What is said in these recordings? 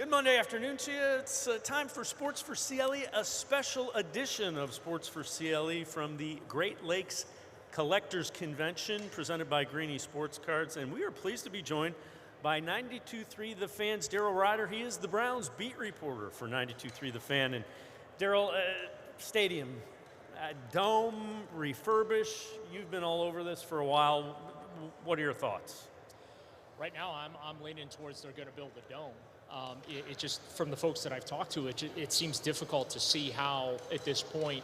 Good Monday afternoon to you. It's time for Sports4CLE, a special edition of Sports4CLE from the Great Lakes Collectors Convention presented by Greeny Sports Cards. And we are pleased to be joined by 92.3 The Fan's Daryl Ruiter. He is the Browns beat reporter for 92.3 The Fan. And Daryl, stadium, dome, refurbish, you've been all over this for a while. What are your thoughts? Right now, I'm leaning towards they're going to build a dome. It just, from the folks that I've talked to, it seems difficult to see how, at this point,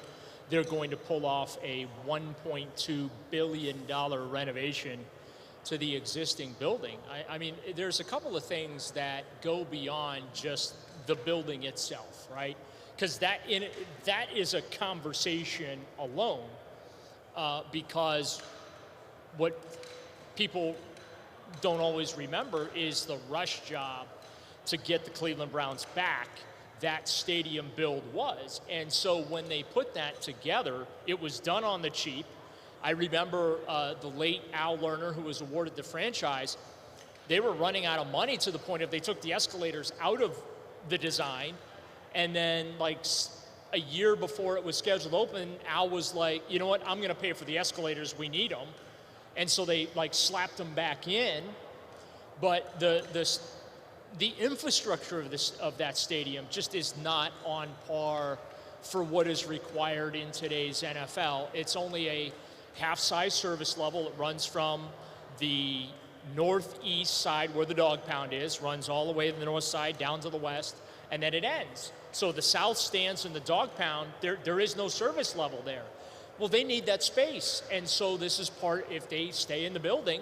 they're going to pull off a $1.2 billion renovation to the existing building. I mean, there's a couple of things that go beyond just the building itself, right? Because that is a conversation alone, because what people don't always remember is the rush job to get the Cleveland Browns back that stadium build was. And so when they put that together, it was done on the cheap. I remember the late Al Lerner, who was awarded the franchise, they were running out of money to the point of they took the escalators out of the design, and then like a year before it was scheduled to open, Al was like, you know what, I'm gonna pay for the escalators, we need them. And so they like slapped them back in, but the infrastructure of that stadium just is not on par for what is required in today's NFL. It's only a half-size service level. It runs from the northeast side where the dog pound is, runs all the way to the north side down to the west, and then it ends. So the south stands and the dog pound, there is no service level there. Well, they need that space, and so this is part, if they stay in the building,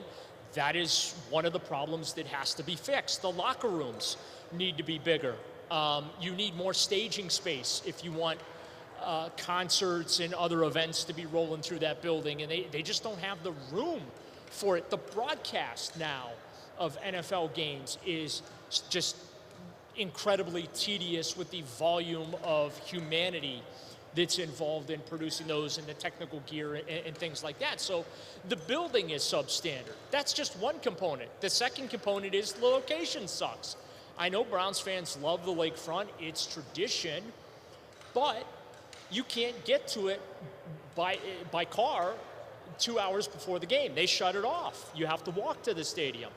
that is one of the problems that has to be fixed. The locker rooms need to be bigger. You need more staging space if you want concerts and other events to be rolling through that building, and they just don't have the room for it. The broadcast now of NFL games is just incredibly tedious with the volume of humanity that's involved in producing those and the technical gear and things like that. So the building is substandard. That's just one component. The second component is the location sucks. I know Browns fans love the lakefront, it's tradition, but you can't get to it by car 2 hours before the game. They shut it off. You have to walk to the stadium.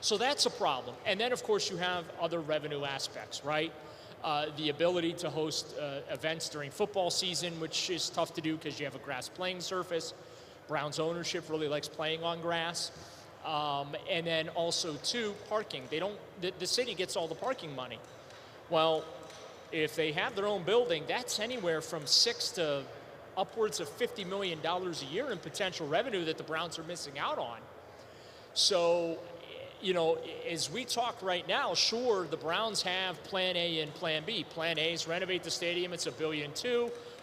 So that's a problem. And then of course you have other revenue aspects, right? The ability to host events during football season, which is tough to do because you have a grass playing surface. Browns ownership really likes playing on grass. And then also, too, parking. The city gets all the parking money. Well, if they have their own building, that's anywhere from $6 to upwards of $50 million a year in potential revenue that the Browns are missing out on. So, you know, as we talk right now, sure, the Browns have plan A and plan B. Plan A is renovate the stadium, it's $1.2 billion.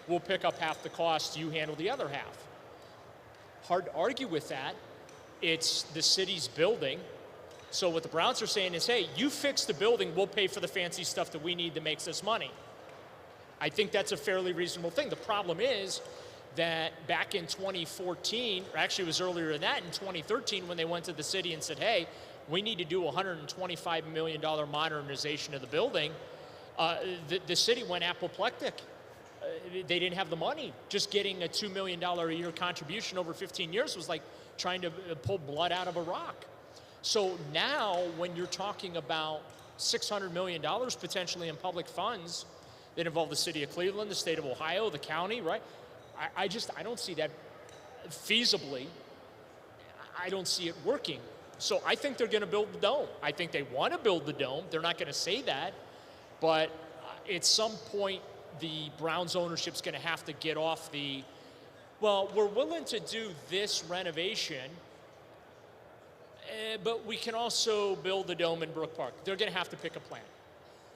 We'll pick up half the cost, you handle the other half. Hard to argue with that. It's the city's building. So what the Browns are saying is, hey, you fix the building, we'll pay for the fancy stuff that we need that makes us money. I think that's a fairly reasonable thing. The problem is that back in 2014, or actually it was earlier than that, in 2013, when they went to the city and said, hey, we need to do a $125 million modernization of the building, the city went apoplectic. They didn't have the money. Just getting a $2 million a year contribution over 15 years was like trying to pull blood out of a rock. So now when you're talking about $600 million potentially in public funds that involve the city of Cleveland, the state of Ohio, the county, right? I don't see that feasibly. I don't see it working. So I think they're going to build the dome. I think they want to build the dome. They're not going to say that. But at some point, the Browns ownership's going to have to get off the, well, we're willing to do this renovation, but we can also build the dome in Brook Park. They're going to have to pick a plan.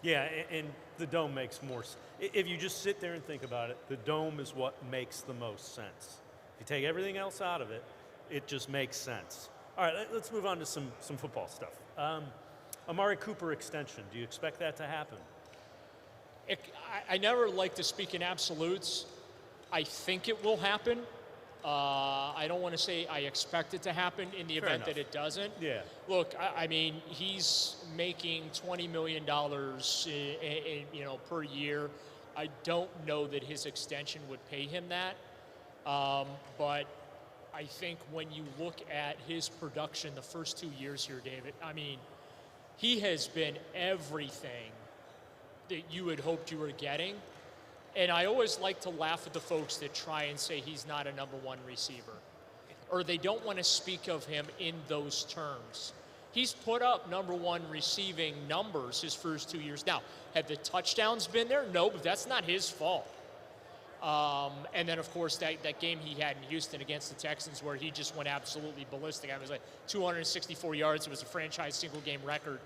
Yeah, and the dome makes more sense. If you just sit there and think about it, the dome is what makes the most sense. If you take everything else out of it, it just makes sense. All right, let's move on to some football stuff. Amari Cooper extension, do you expect that to happen? I never like to speak in absolutes. I think it will happen. I don't want to say I expect it to happen in the event that it doesn't. Yeah. Look, I mean, he's making $20 million per year. I don't know that his extension would pay him that. But I think when you look at his production the first 2 years here, David, I mean, he has been everything that you had hoped you were getting. And I always like to laugh at the folks that try and say he's not a number one receiver, or they don't want to speak of him in those terms. He's put up number one receiving numbers his first 2 years. Now, have the touchdowns been there? No, but that's not his fault. And then, of course, that game he had in Houston against the Texans where he just went absolutely ballistic. I was like 264 yards. It was a franchise single-game record.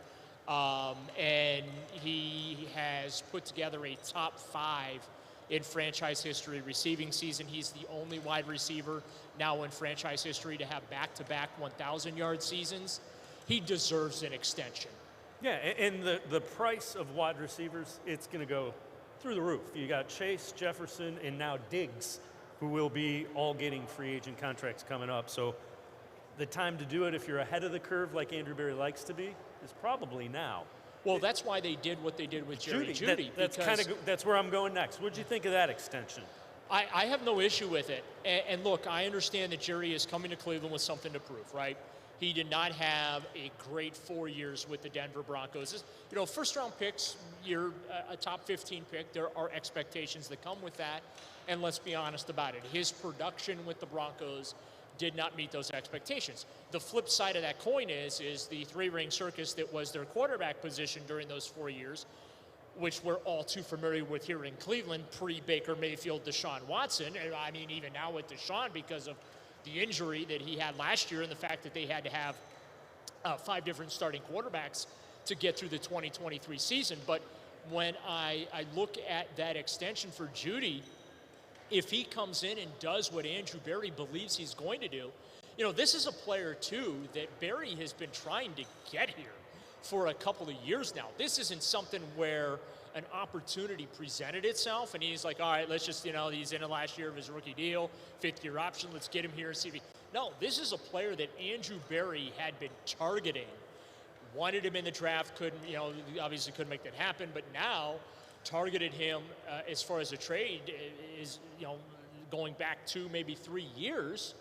And he has put together a top 5 in franchise history receiving season. He's the only wide receiver now in franchise history to have back-to-back 1,000-yard seasons. He deserves an extension. Yeah, and the price of wide receivers, it's going to go through the roof. You got Chase, Jefferson, and now Diggs, who will be all getting free agent contracts coming up. So the time to do it, if you're ahead of the curve like Andrew Berry likes to be, is probably now. Well, that's why they did what they did with Jerry Jeudy. That's where I'm going next. What did you think of that extension? I have no issue with it. And look, I understand that Jerry is coming to Cleveland with something to prove, right? He did not have a great 4 years with the Denver Broncos. You know, first-round picks, you're a top 15 pick. There are expectations that come with that. And let's be honest about it. His production with the Broncos did not meet those expectations. The flip side of that coin is the three-ring circus that was their quarterback position during those 4 years, which we're all too familiar with here in Cleveland, pre-Baker Mayfield, Deshaun Watson. And I mean, even now with Deshaun, because of the injury that he had last year and the fact that they had to have 5 different starting quarterbacks to get through the 2023 season. But when I look at that extension for Jeudy, if he comes in and does what Andrew Berry believes he's going to do, you know, this is a player, too, that Berry has been trying to get here for a couple of years now. This isn't something where an opportunity presented itself and he's like, all right, let's just, he's in the last year of his rookie deal, 5th-year option, let's get him here and see if he... No, this is a player that Andrew Berry had been targeting, wanted him in the draft, couldn't, obviously couldn't make that happen, but now targeted him as far as a trade is, going back 2, maybe 3 years.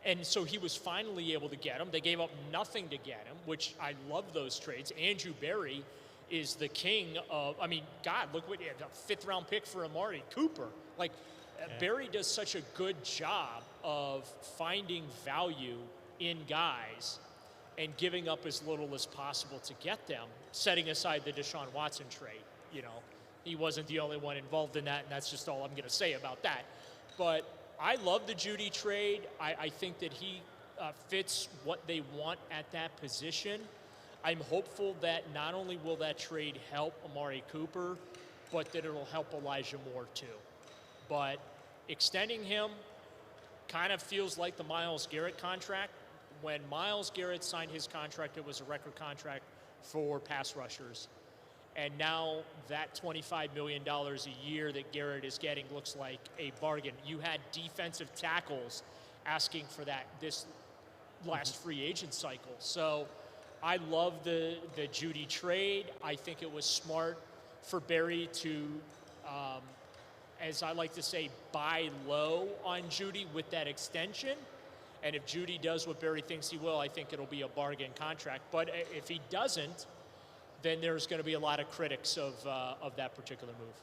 And so he was finally able to get him. They gave up nothing to get him, which I love those trades. Andrew Berry is the king of, God, look what, a 5th-round pick for Amari Cooper. Berry does such a good job of finding value in guys and giving up as little as possible to get them, setting aside the Deshaun Watson trade. He wasn't the only one involved in that, and that's just all I'm going to say about that. But I love the Jeudy trade. I think that he fits what they want at that position. I'm hopeful that not only will that trade help Amari Cooper, but that it'll help Elijah Moore too. But extending him kind of feels like the Myles Garrett contract. When Myles Garrett signed his contract, it was a record contract for pass rushers. And now that $25 million a year that Garrett is getting looks like a bargain. You had defensive tackles asking for that this last free agent cycle. So I love the Jeudy trade. I think it was smart for Berry to, as I like to say, buy low on Jeudy with that extension. And if Jeudy does what Berry thinks he will, I think it'll be a bargain contract. But if he doesn't, then there's going to be a lot of critics of that particular move.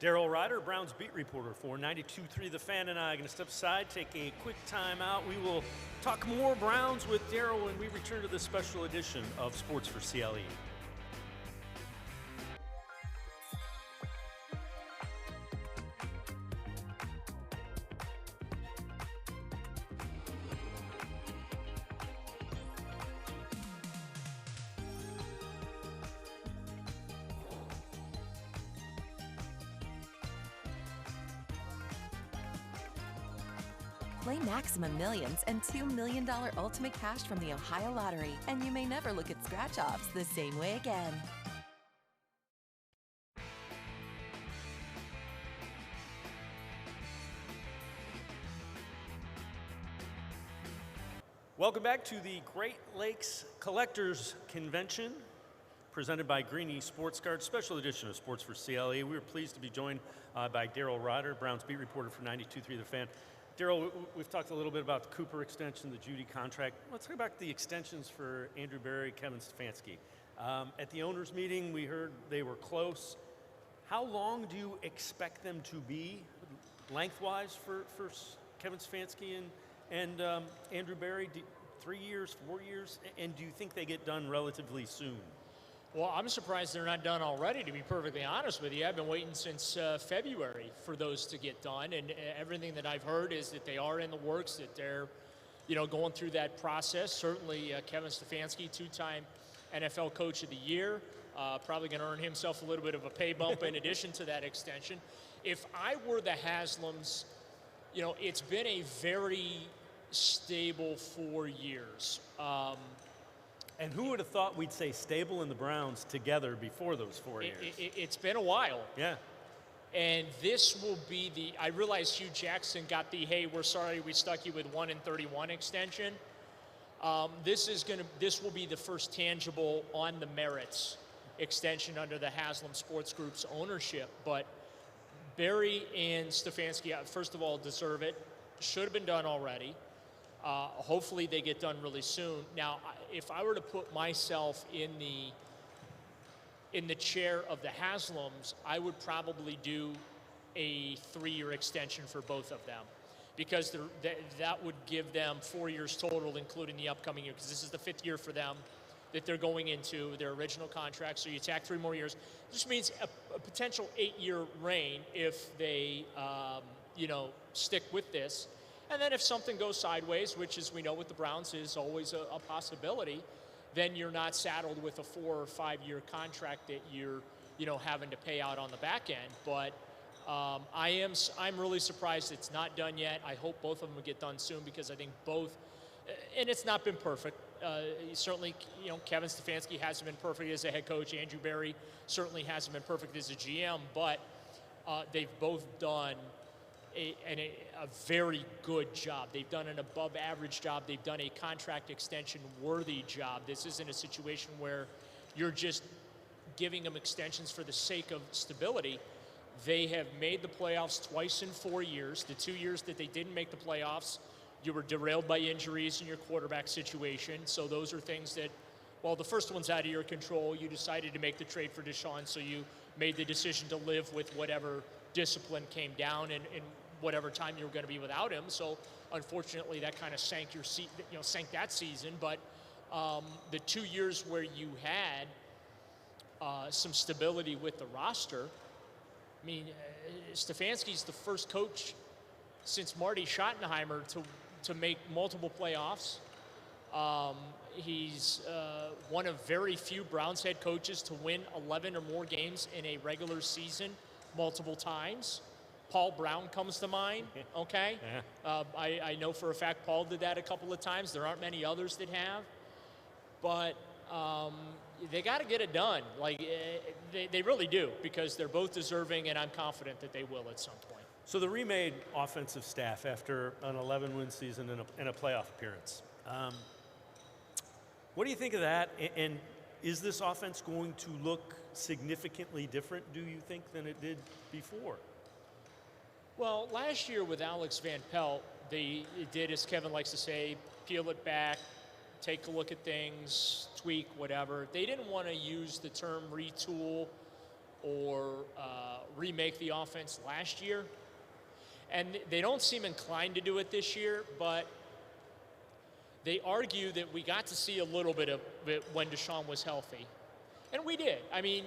Daryl Ruiter, Browns beat reporter for 92.3 The Fan, and I are going to step aside, take a quick time out. We will talk more Browns with Daryl when we return to this special edition of Sports for CLE. Play Maximum Millions and $2 million Ultimate Cash from the Ohio Lottery, and you may never look at scratch-offs the same way again. Welcome back to the Great Lakes Collectors Convention, presented by Greeny Sports Cards, special edition of Sports for CLE. We were pleased to be joined by Daryl Ruiter, Browns beat reporter for 92.3 The Fan. Daryl, we've talked a little bit about the Cooper extension, the Judy contract. Let's talk about the extensions for Andrew Berry, Kevin Stefanski. At the owners' meeting, we heard they were close. How long do you expect them to be, lengthwise, for Kevin Stefanski and Andrew Berry? 3 years, 4 years? And do you think they get done relatively soon? Well, I'm surprised they're not done already, to be perfectly honest with you. I've been waiting since February for those to get done, and everything that I've heard is that they are in the works, that they're, going through that process. Certainly, Kevin Stefanski, two-time NFL Coach of the Year, probably going to earn himself a little bit of a pay bump in addition to that extension. If I were the Haslams, it's been a very stable 4 years. And who would have thought we'd say stable and the Browns together before those 4 years? It's been a while. Yeah. And this will be I realize Hugh Jackson got the, hey, we're sorry we stuck you with 1 and 31 extension. This will be the first tangible on the merits extension under the Haslam Sports Group's ownership. But Berry and Stefanski, first of all, deserve it. Should have been done already. Hopefully they get done really soon. Now, if I were to put myself in the chair of the Haslams, I would probably do a 3-year extension for both of them, because that would give them 4 years total, including the upcoming year, because this is the 5th year for them that they're going into their original contract. So you tack 3 more years. This means a potential 8-year reign if they, stick with this. And then if something goes sideways, which, as we know with the Browns, is always a possibility, then you're not saddled with a 4 or 5 year contract that you're, having to pay out on the back end. But I'm really surprised it's not done yet. I hope both of them will get done soon, because I think both, and it's not been perfect. Certainly, Kevin Stefanski hasn't been perfect as a head coach. Andrew Berry certainly hasn't been perfect as a GM, but they've both done a very good job. They've done an above average job. They've done a contract extension worthy job. This isn't a situation where you're just giving them extensions for the sake of stability. They have made the playoffs twice in 4 years. The 2 years that they didn't make the playoffs, you were derailed by injuries in your quarterback situation. So those are things that, well, the first one's out of your control. You decided to make the trade for Deshaun, so you made the decision to live with whatever discipline came down and whatever time you were going to be without him. So unfortunately, that kind of sank sank that season. But the 2 years where you had some stability with the roster, I mean, Stefanski's the first coach since Marty Schottenheimer to make multiple playoffs. He's one of very few Browns head coaches to win 11 or more games in a regular season multiple times. Paul Brown comes to mind, okay? Yeah. I know for a fact Paul did that a couple of times. There aren't many others that have. But they got to get it done. Like, they really do, because they're both deserving, and I'm confident that they will at some point. So the remade offensive staff after an 11-win season and a playoff appearance. What do you think of that? And is this offense going to look significantly different, do you think, than it did before? Well, last year with Alex Van Pelt, they did, as Kevin likes to say, peel it back, take a look at things, tweak, whatever. They didn't want to use the term retool or remake the offense last year. And they don't seem inclined to do it this year, but they argue that we got to see a little bit of it when Deshaun was healthy. And we did. I mean,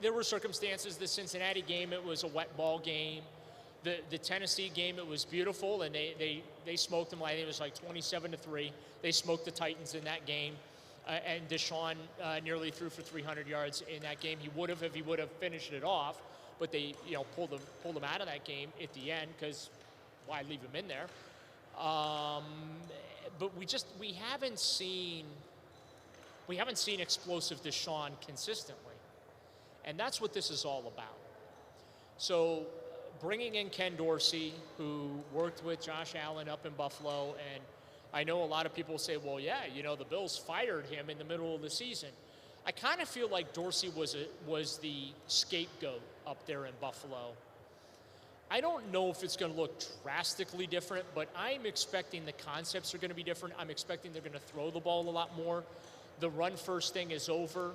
there were circumstances. The Cincinnati game, it was a wet ball game. The Tennessee game, it was beautiful, and they smoked them. I think it was like 27-3. They smoked the Titans in that game, and Deshaun nearly threw for 300 yards in that game. He would have if he would have finished it off, but they pulled him out of that game at the end, because why leave him in there? But we haven't seen explosive Deshaun consistently, and that's what this is all about. So bringing in Ken Dorsey, who worked with Josh Allen up in Buffalo, and I know a lot of people say, well, yeah, the Bills fired him in the middle of the season. I kind of feel like Dorsey was the scapegoat up there in Buffalo. I don't know if it's going to look drastically different, but I'm expecting the concepts are going to be different. I'm expecting they're going to throw the ball a lot more. The run-first thing is over.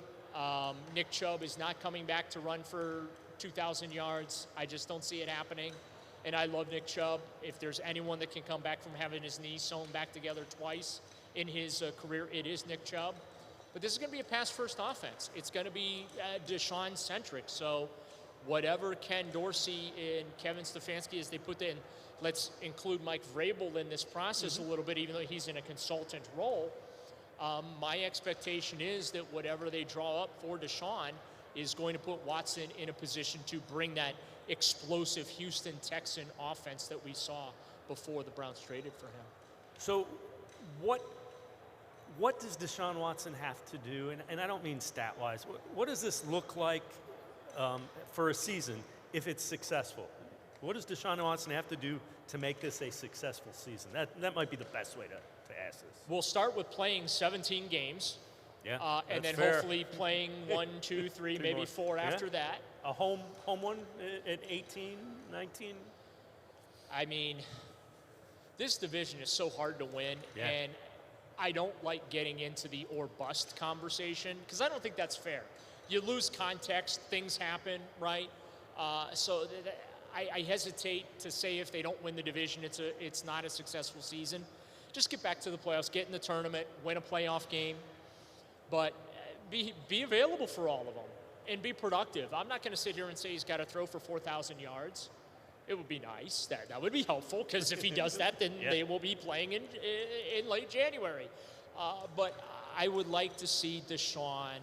Nick Chubb is not coming back to run for 2,000 yards. I just don't see it happening. And I love Nick Chubb. If there's anyone that can come back from having his knee sewn back together twice in his career, it is Nick Chubb. But this is going to be a pass-first offense. It's going to be Deshaun-centric. So whatever Ken Dorsey and Kevin Stefanski, as they put in, let's include Mike Vrabel in this process a little bit, even though he's in a consultant role. My expectation is that whatever they draw up for Deshaun is going to put Watson in a position to bring that explosive Houston Texan offense that we saw before the Browns traded for him. So what does Deshaun Watson have to do? And I don't mean stat-wise. What does this look like for a season if it's successful? What does Deshaun Watson have to do to make this a successful season? That might be the best way to ask this. We'll start with playing 17 games. Yeah, and then fair. hopefully playing 1, 2, 3, maybe 4 after that. A home one at 18, 19? I mean, this division is so hard to win, and I don't like getting into the or bust conversation because I don't think that's fair. You lose context, things happen, right? So I hesitate to say if they don't win the division, it's not a successful season. Just get back to the playoffs, get in the tournament, win a playoff game, but be available for all of them and be productive. I'm not going to sit here and say he's got to throw for 4,000 yards. It would be nice. That would be helpful because if he does that, then they will be playing in late January. But I would like to see Deshaun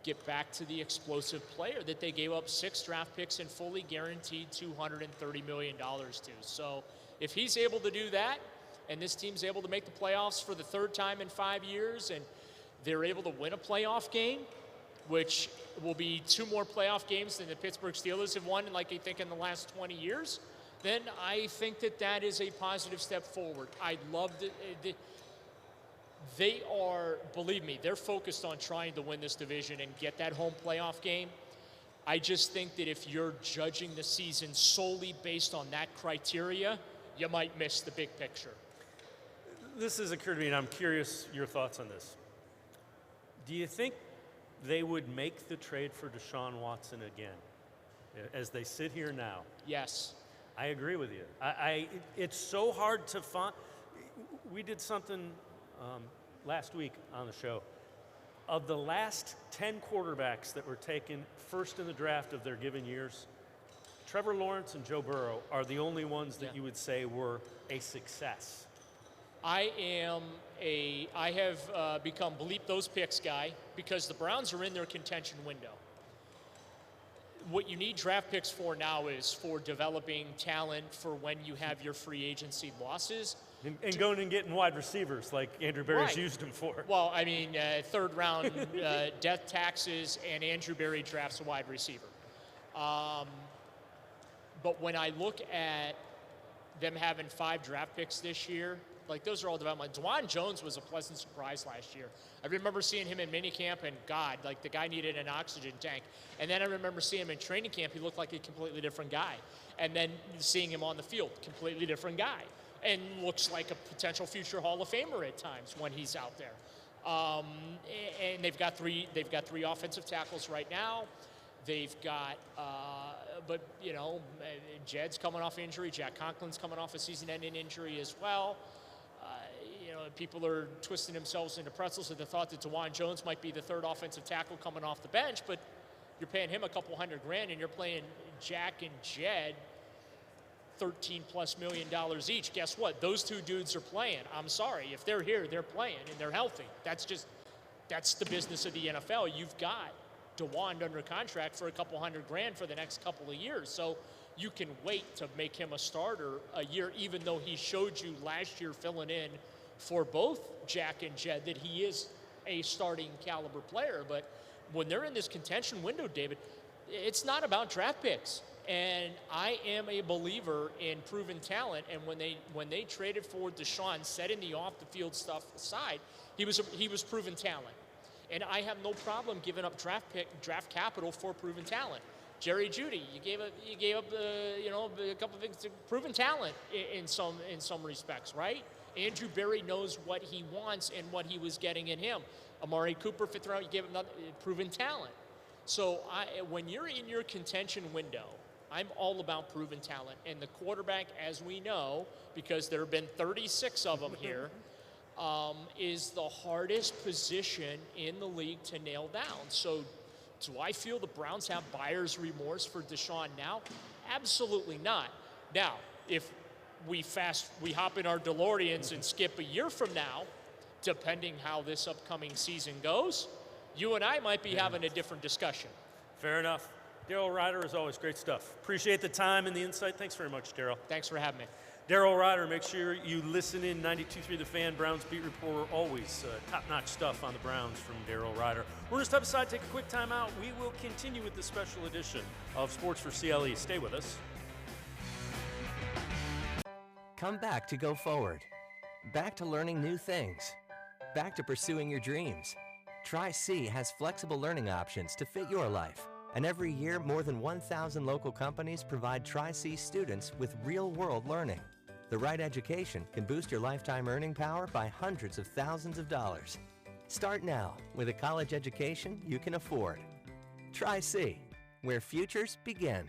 get back to the explosive player that they gave up 6 draft picks and fully guaranteed $230 million to. So if he's able to do that, and this team's able to make the playoffs for the 3rd time in 5 years, and they're able to win a playoff game, which will be 2 more playoff games than the Pittsburgh Steelers have won, like I think in the last 20 years, then I think that is a positive step forward. I'd love to. They are, believe me, they're focused on trying to win this division and get that home playoff game. I just think that if you're judging the season solely based on that criteria, you might miss the big picture. This has occurred to me, and I'm curious your thoughts on this. Do you think they would make the trade for Deshaun Watson again, as they sit here now? Yes. I agree with you. It's so hard to find. We did something last week on the show. Of the last 10 quarterbacks that were taken first in the draft of their given years, Trevor Lawrence and Joe Burrow are the only ones that you would say were a success. I have become bleep those picks guy because the Browns are in their contention window. What you need draft picks for now is for developing talent for when you have your free agency losses. And going and getting wide receivers like Andrew Berry's used them for. Well, I mean, 3rd round death taxes and Andrew Berry drafts a wide receiver. But when I look at them having 5 draft picks this year, like those are all development. DeJuan Jones was a pleasant surprise last year. I remember seeing him in minicamp, and God, like the guy needed an oxygen tank. And then I remember seeing him in training camp. He looked like a completely different guy. And then seeing him on the field, completely different guy. And looks like a potential future Hall of Famer at times when he's out there. And they've got three offensive tackles right now. They've got, but you know, Jed's coming off injury. Jack Conklin's coming off a season-ending injury as well. You know, people are twisting themselves into pretzels at the thought that DeJuan Jones might be the 3rd offensive tackle coming off the bench, but you're paying him a couple $100,000 and you're playing Jack and Jed $13+ million each. Guess what? Those 2 dudes are playing. I'm sorry. If they're here, they're playing and they're healthy. That's the business of the NFL. You've got DeJuan under contract for a couple $100,000 for the next couple of years. So you can wait to make him a starter a year, even though he showed you last year filling in for both Jack and Jed that he is a starting caliber player. But when they're in this contention window, David, it's not about draft picks. And I am a believer in proven talent. And when they traded for Deshaun, setting the off the field stuff aside, he was proven talent. And I have no problem giving up draft capital for proven talent. Jerry Jeudy, you gave up a couple of things to proven talent in some respects, right? Andrew Berry knows what he wants and what he was getting in him. Amari Cooper, 5th round, you gave him proven talent. So when you're in your contention window, I'm all about proven talent. And the quarterback, as we know, because there have been 36 of them here, is the hardest position in the league to nail down. So do I feel the Browns have buyer's remorse for Deshaun now? Absolutely not. Now, if we hop in our DeLoreans and skip a year from now, depending how this upcoming season goes, you and I might be having a different discussion. Fair enough. Daryl Ruiter, as always, great stuff. Appreciate the time and the insight. Thanks very much, Daryl. Thanks for having me. Daryl Ruiter, make sure you listen in. 92.3 The Fan, Browns beat reporter, always top-notch stuff on the Browns from Daryl Ruiter. We're going to step aside, take a quick time out. We will continue with the special edition of Sports for CLE. Stay with us. Come back to go forward. Back to learning new things. Back to pursuing your dreams. Tri-C has flexible learning options to fit your life. And every year, more than 1,000 local companies provide Tri-C students with real-world learning. The right education can boost your lifetime earning power by hundreds of thousands of dollars. Start now with a college education you can afford. Tri-C, where futures begin.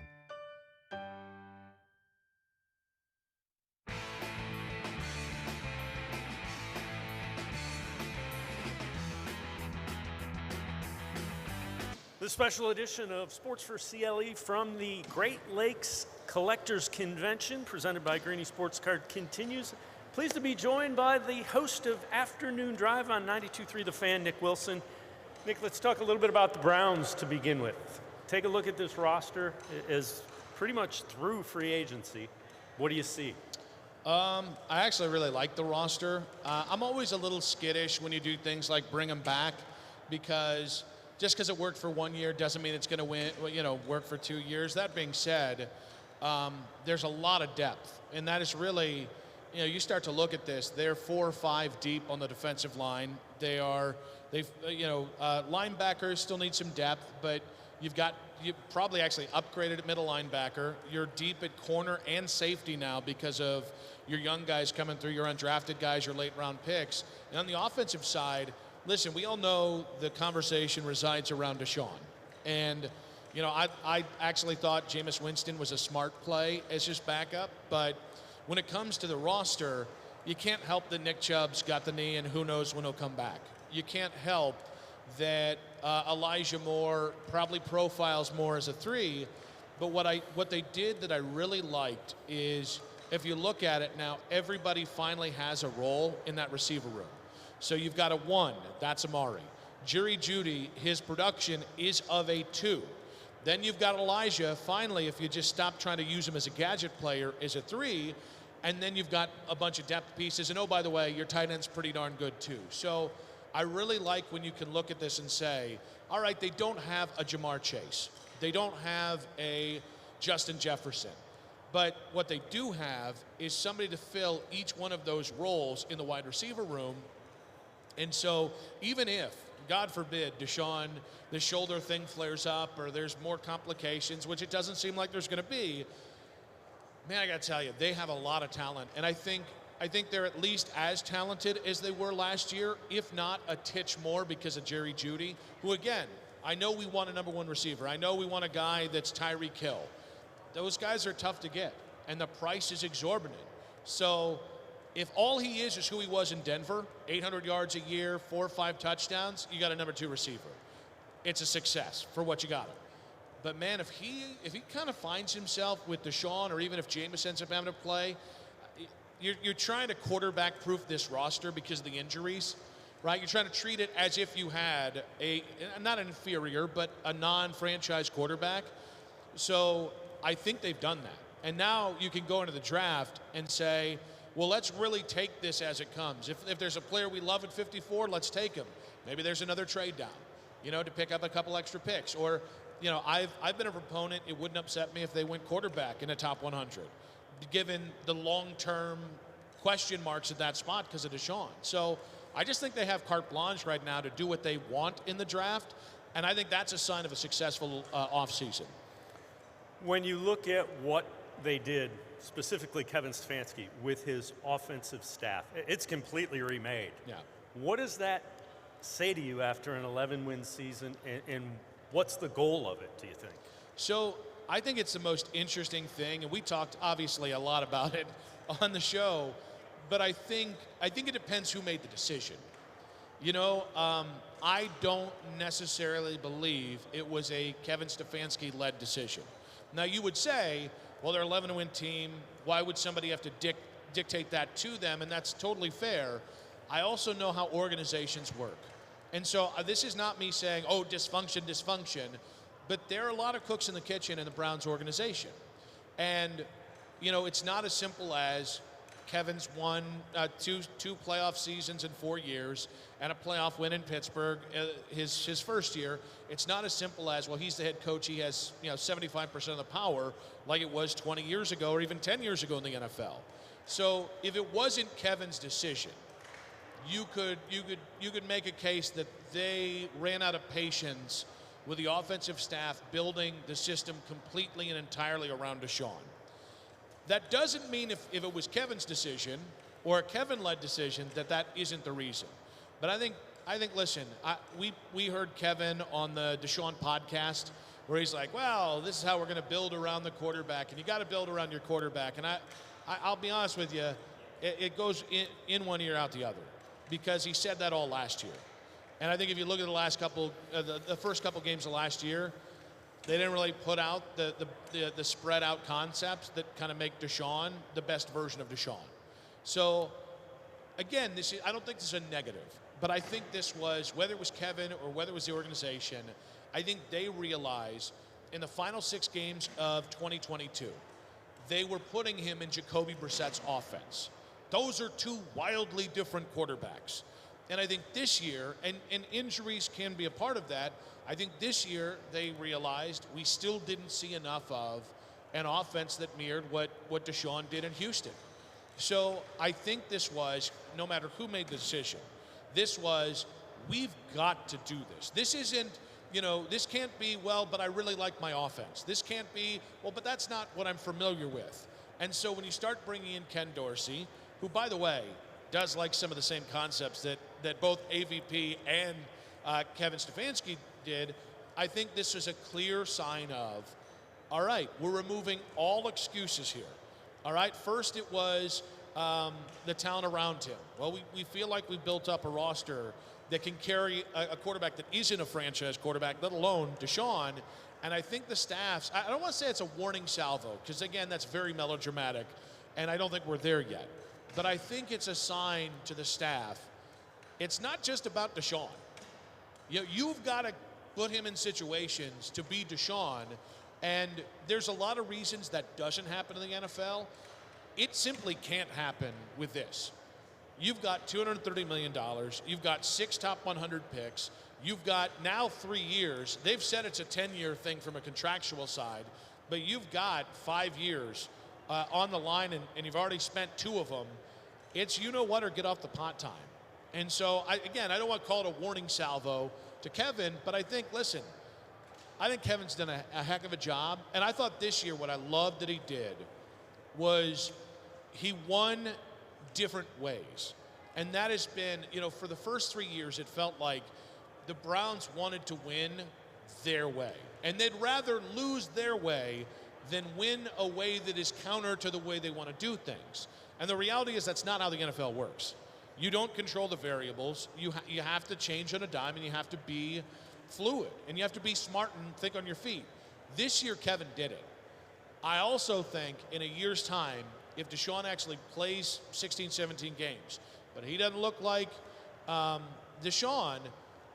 The special edition of Sports for CLE from the Great Lakes Collectors Convention presented by Greeny Sports Card continues. Pleased to be joined by the host of Afternoon Drive on 92.3 The Fan, Nick Wilson. Nick, let's talk a little bit about the Browns to begin with. Take a look at this roster. It is pretty much through free agency. What do you see? I actually really like the roster. I'm always a little skittish when you do things like bring them back, because just because it worked for 1 year doesn't mean it's going to work for 2 years. That being said, there's a lot of depth, and that is really, you start to look at this. They're 4 or 5 deep on the defensive line. Linebackers still need some depth, but you probably actually upgraded at middle linebacker. You're deep at corner and safety now because of your young guys coming through, your undrafted guys, your late round picks. And on the offensive side, listen, we all know the conversation resides around Deshaun. And, I actually thought Jameis Winston was a smart play as his backup. But when it comes to the roster, you can't help that Nick Chubb's got the knee and who knows when he'll come back. You can't help that Elijah Moore probably profiles more as a 3. But what they did that I really liked is, if you look at it now, everybody finally has a role in that receiver room. So you've got a 1, that's Amari. Jerry Jeudy, his production is of a 2. Then you've got Elijah, finally, if you just stop trying to use him as a gadget player, is a 3. And then you've got a bunch of depth pieces. And oh, by the way, your tight end's pretty darn good too. So I really like when you can look at this and say, all right, they don't have a Jamar Chase. They don't have a Justin Jefferson. But what they do have is somebody to fill each one of those roles in the wide receiver room. And so even if, God forbid, Deshaun, the shoulder thing flares up or there's more complications, which it doesn't seem like there's going to be, man, I got to tell you, they have a lot of talent. And I think they're at least as talented as they were last year, if not a titch more because of Jerry Jeudy, who, again, I know we want a number 1 receiver. I know we want a guy that's Tyreek Hill. Those guys are tough to get, and the price is exorbitant. So if all he is who he was in Denver, 800 yards a year, 4 or 5 touchdowns, you got a number 2 receiver. It's a success for what you got him. But man, if he kind of finds himself with Deshaun, or even if Jameis ends up having to play, you're trying to quarterback proof this roster because of the injuries, right? You're trying to treat it as if you had not an inferior, but a non-franchise quarterback. So I think they've done that. And now you can go into the draft and say, well, let's really take this as it comes. If there's a player we love at 54, let's take him. Maybe there's another trade down, to pick up a couple extra picks. Or I've been a proponent. It wouldn't upset me if they went quarterback in the top 100, given the long-term question marks at that spot because of Deshaun. So I just think they have carte blanche right now to do what they want in the draft, and I think that's a sign of a successful offseason. When you look at what they did, specifically Kevin Stefanski, with his offensive staff, it's completely remade. Yeah. What does that say to you after an 11-win season, and what's the goal of it, do you think? So I think it's the most interesting thing, and we talked obviously a lot about it on the show, but I think it depends who made the decision. I don't necessarily believe it was a Kevin Stefanski-led decision. Now, you would say, well, they're an 11-win team. Why would somebody have to dictate that to them? And that's totally fair. I also know how organizations work. And so this is not me saying, oh, dysfunction, but there are a lot of cooks in the kitchen in the Browns organization. And, it's not as simple as Kevin's won two playoff seasons in 4 years and a playoff win in Pittsburgh his first year. It's not as simple as, well, he's the head coach. He has 75% of the power like it was 20 years ago or even 10 years ago in the NFL. So if it wasn't Kevin's decision, you could make a case that they ran out of patience with the offensive staff building the system completely and entirely around Deshaun. That doesn't mean if it was Kevin's decision or a Kevin-led decision that isn't the reason. But I think listen, we heard Kevin on the Deshaun podcast where he's like, well, this is how we're going to build around the quarterback, and you got to build around your quarterback. And I'll be honest with you, it goes in one ear out the other, because he said that all last year. And I think if you look at the first couple games of last year, they didn't really put out the spread out concepts that kind of make Deshaun the best version of Deshaun. So again, I don't think this is a negative, but I think this was, whether it was Kevin or whether it was the organization, I think they realized in the final 6 games of 2022, they were putting him in Jacoby Brissett's offense. Those are 2 wildly different quarterbacks. And I think this year, and injuries can be a part of that, I think this year they realized we still didn't see enough of an offense that mirrored what Deshaun did in Houston. So I think this was, no matter who made the decision, this was, we've got to do this. This isn't, this can't be, well, but I really like my offense. This can't be, well, but that's not what I'm familiar with. And so when you start bringing in Ken Dorsey, who, by the way, does like some of the same concepts that both AVP and Kevin Stefanski did, I think this is a clear sign of, all right, we're removing all excuses here. All right, first it was the talent around him. Well, we feel like we've built up a roster that can carry a quarterback that isn't a franchise quarterback, let alone Deshaun. And I think the staffs, I don't want to say it's a warning salvo, because again, that's very melodramatic, and I don't think we're there yet. But I think it's a sign to the staff. It's not just about Deshaun. You've got to put him in situations to be Deshaun, and there's a lot of reasons that doesn't happen in the NFL. It simply can't happen with this. You've got $230 million. You've got 6 top 100 picks. You've got now 3 years. They've said it's a 10-year thing from a contractual side, but you've got 5 years on the line, and you've already spent 2 of them. It's or get off the pot time. And so, I don't want to call it a warning salvo to Kevin, but I think Kevin's done a heck of a job. And I thought this year what I loved that he did was he won different ways. And that has been, for the first 3 years, it felt like the Browns wanted to win their way. And they'd rather lose their way than win a way that is counter to the way they want to do things. And the reality is that's not how the NFL works. You don't control the variables. You have to change on a dime, and you have to be fluid, and you have to be smart and think on your feet. This year, Kevin did it. I also think in a year's time, if Deshaun actually plays 16, 17 games, but he doesn't look like Deshaun,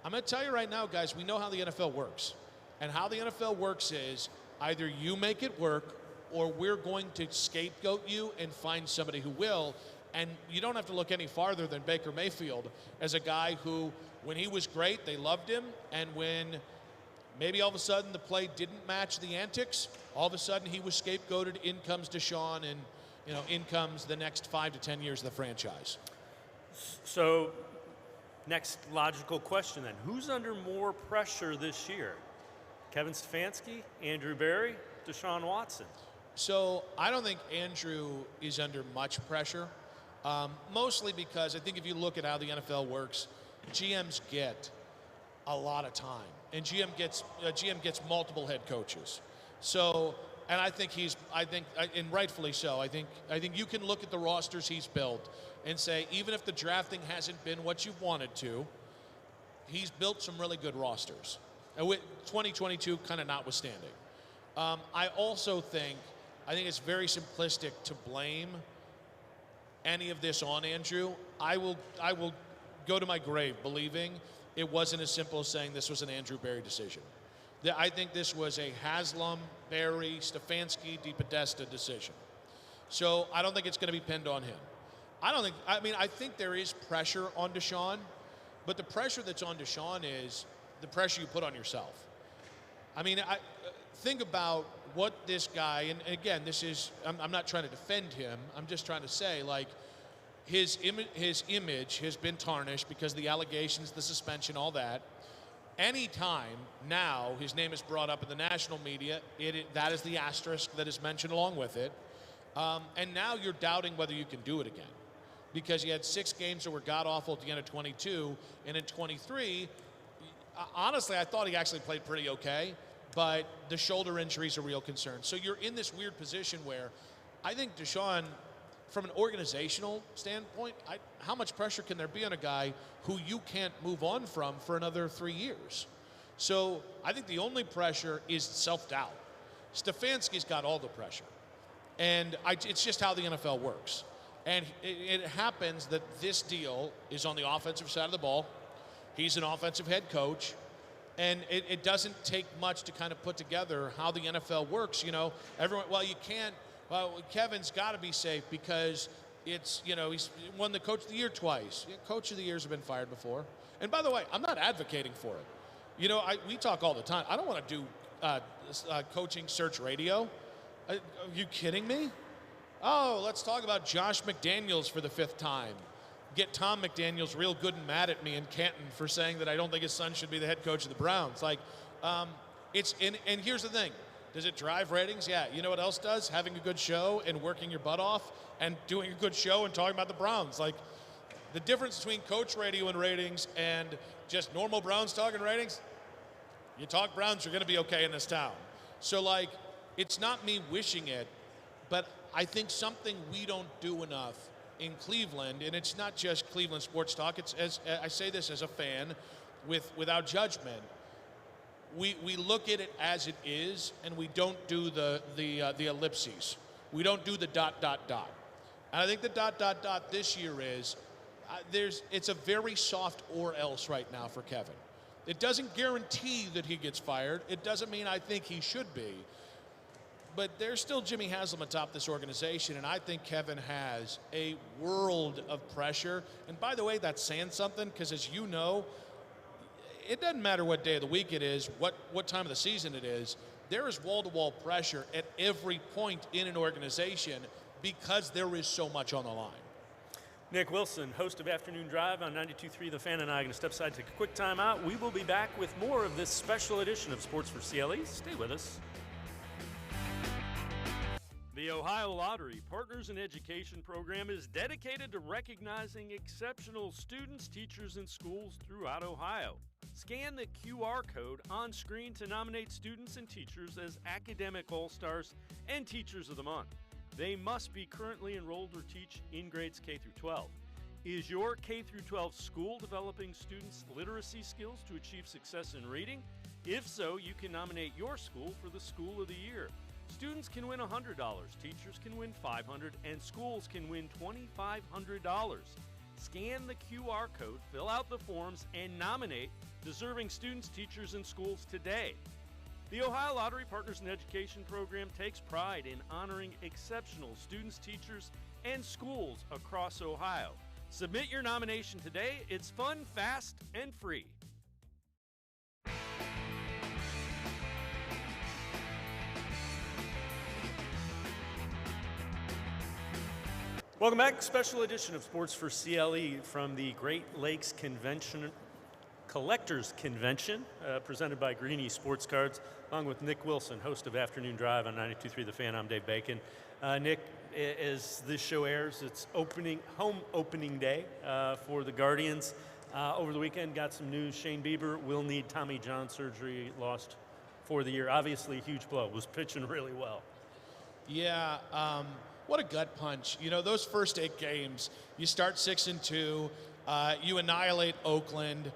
I'm going to tell you right now, guys, we know how the NFL works. And how the NFL works is either you make it work or we're going to scapegoat you and find somebody who will. And you don't have to look any farther than Baker Mayfield as a guy who, when he was great, they loved him. And when Maybe all of a sudden the play didn't match the antics. All of a sudden he was scapegoated. In comes Deshaun, and in comes the next 5 to 10 years of the franchise. So, next logical question then: who's under more pressure this year? Kevin Stefanski, Andrew Berry, Deshaun Watson? So I don't think Andrew is under much pressure, mostly because I think if you look at how the NFL works, GMs get a lot of time, and GM gets multiple head coaches. So, and I think and rightfully so. I think you can look at the rosters he's built and say, even if the drafting hasn't been what you wanted to, he's built some really good rosters. And with 2022 kind of notwithstanding, I think it's very simplistic to blame any of this on Andrew. I will go to my grave believing it wasn't as simple as saying this was an Andrew Berry decision. I think this was a Haslam, Berry, Stefanski, DePodesta decision. So I don't think it's going to be pinned on him. I think there is pressure on Deshaun, but the pressure that's on Deshaun is the pressure you put on yourself. Think about what this guy, and again, I'm not trying to defend him. I'm just trying to say, like, his image has been tarnished because of the allegations, the suspension, all that. Anytime now his name is brought up in the national media, that is the asterisk that is mentioned along with it. And now you're doubting whether you can do it again, because you had 6 games that were god-awful at the end of 22, and in 23, honestly, I thought he actually played pretty okay, but the shoulder injury is a real concern. So you're in this weird position where I think Deshaun, from an organizational standpoint, how much pressure can there be on a guy who you can't move on from for another 3 years? So I think the only pressure is self-doubt. Stefanski's got all the pressure. And it's just how the NFL works. And it happens that this deal is on the offensive side of the ball. He's an offensive head coach. And it doesn't take much to kind of put together how the NFL works. Everyone, Kevin's got to be safe because he's won the Coach of the Year twice. Coach of the Years have been fired before. And by the way, I'm not advocating for it. We talk all the time. I don't want to do coaching search radio. Are you kidding me? Oh, let's talk about Josh McDaniels for the 5th time. Get Tom McDaniels real good and mad at me in Canton for saying that I don't think his son should be the head coach of the Browns. And here's the thing. Does it drive ratings? Yeah. You know what else does? Having a good show and working your butt off and doing a good show and talking about the Browns. The difference between coach radio and ratings and just normal Browns talking ratings, you talk Browns, you're going to be okay in this town. So, it's not me wishing it, but I think something we don't do enough in Cleveland, and it's not just Cleveland sports talk, it's, as I say this as a fan without judgment, we look at it as it is, and we don't do the ellipses. We don't do the ... And I think the ... this year is it's a very soft or else right now for Kevin. It doesn't guarantee that he gets fired. It doesn't mean I think he should be. But there's still Jimmy Haslam atop this organization, and I think Kevin has a world of pressure. And by the way, that's saying something, because as you know, it doesn't matter what day of the week it is, what time of the season it is, there is wall-to-wall pressure at every point in an organization because there is so much on the line. Nick Wilson, host of Afternoon Drive on 92.3 The Fan, and I are going to step aside, take a quick time out. We will be back with more of this special edition of Sports for CLE. Stay with us. The Ohio Lottery Partners in Education program is dedicated to recognizing exceptional students, teachers, and schools throughout Ohio. Scan the QR code on screen to nominate students and teachers as Academic All-Stars and Teachers of the Month. They must be currently enrolled or teach in grades K through 12. Is your K through 12 school developing students' literacy skills to achieve success in reading? If so, you can nominate your school for the School of the Year. Students can win $100, teachers can win $500, and schools can win $2,500. Scan the QR code, fill out the forms, and nominate deserving students, teachers, and schools today. The Ohio Lottery Partners in Education program takes pride in honoring exceptional students, teachers, and schools across Ohio. Submit your nomination today. It's fun, fast, and free. Welcome back. Special edition of Sports for CLE from the Great Lakes Collectors Convention, presented by Greeny Sports Cards, along with Nick Wilson, host of Afternoon Drive on 92.3 The Fan. I'm Dave Bacon. Nick, as this show airs, it's home opening day for the Guardians. Over the weekend, got some news. Shane Bieber will need Tommy John surgery, lost for the year. Obviously, a huge blow. Was pitching really well. Yeah, what a gut punch. You know, those first 8 games, you start 6-2, you annihilate Oakland,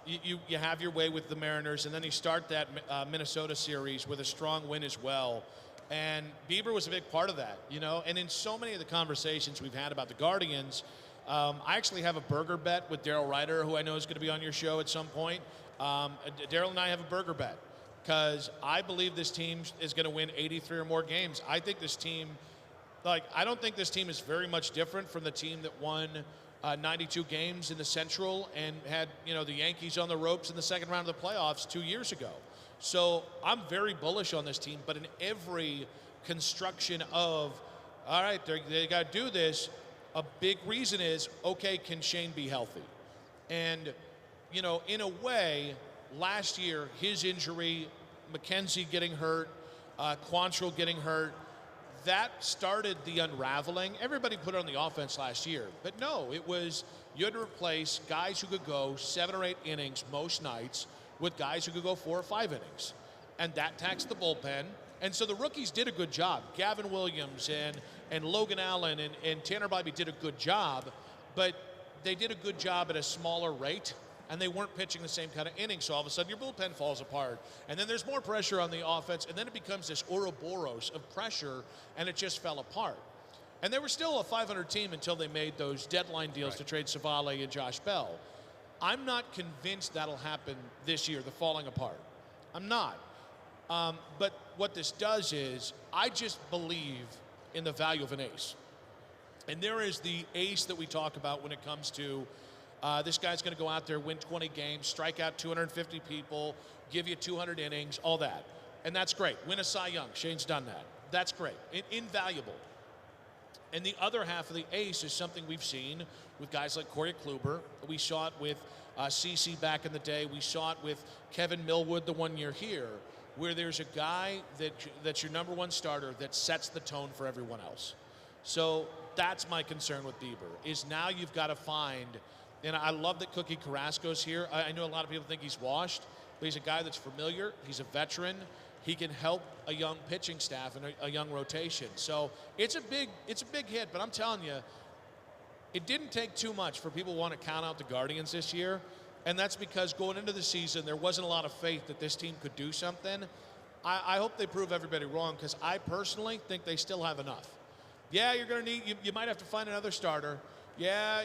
you have your way with the Mariners, and then you start that Minnesota series with a strong win as well. And Bieber was a big part of that, you know. And in so many of the conversations we've had about the Guardians, I actually have a burger bet with Daryl Ruiter, who I know is going to be on your show at some point. Daryl and I have a burger bet because I believe this team is going to win 83 or more games. I think this team, I don't think this team is very much different from the team that won 92 games in the Central and had, you know, the Yankees on the ropes in the second round of the playoffs 2 years ago. So I'm very bullish on this team, but in every construction of, all right, they got to do this, a big reason is, okay, can Shane be healthy? And, you know, in a way, last year, his injury, McKenzie getting hurt, Quantrill getting hurt, that started the unraveling. Everybody put it on the offense last year, but no, it was you had to replace guys who could go 7 or 8 innings most nights with guys who could go 4 or 5 innings. And that taxed the bullpen. And so the rookies did a good job. Gavin Williams and Logan Allen and Tanner Bybee did a good job, but they did a good job at a smaller rate, and they weren't pitching the same kind of innings. So all of a sudden your bullpen falls apart. And then there's more pressure on the offense, and then it becomes this Ouroboros of pressure, and it just fell apart. And they were still a 500 team until they made those deadline deals to trade Savale and Josh Bell. I'm not convinced that'll happen this year, the falling apart. I'm not. But what this does is I just believe in the value of an ace. And there is the ace that we talk about when it comes to this guy's going to go out there, win 20 games, strike out 250 people, give you 200 innings, all that. And that's great. Win a Cy Young. Shane's done that. That's great. Invaluable. And the other half of the ace is something we've seen with guys like Corey Kluber. We saw it with CC back in the day. We saw it with Kevin Millwood the 1 year here, where there's a guy that's your number one starter that sets the tone for everyone else. So that's my concern with Bieber, is now you've got to find, and I love that Cookie Carrasco's here. I know a lot of people think he's washed, but he's a guy that's familiar. He's a veteran. He can help a young pitching staff and a young rotation. So it's a big hit, but I'm telling you, it didn't take too much for people who want to count out the Guardians this year, and that's because going into the season, there wasn't a lot of faith that this team could do something. I hope they prove everybody wrong, because I personally think they still have enough. Yeah, you're going to need, you might have to find another starter. Yeah,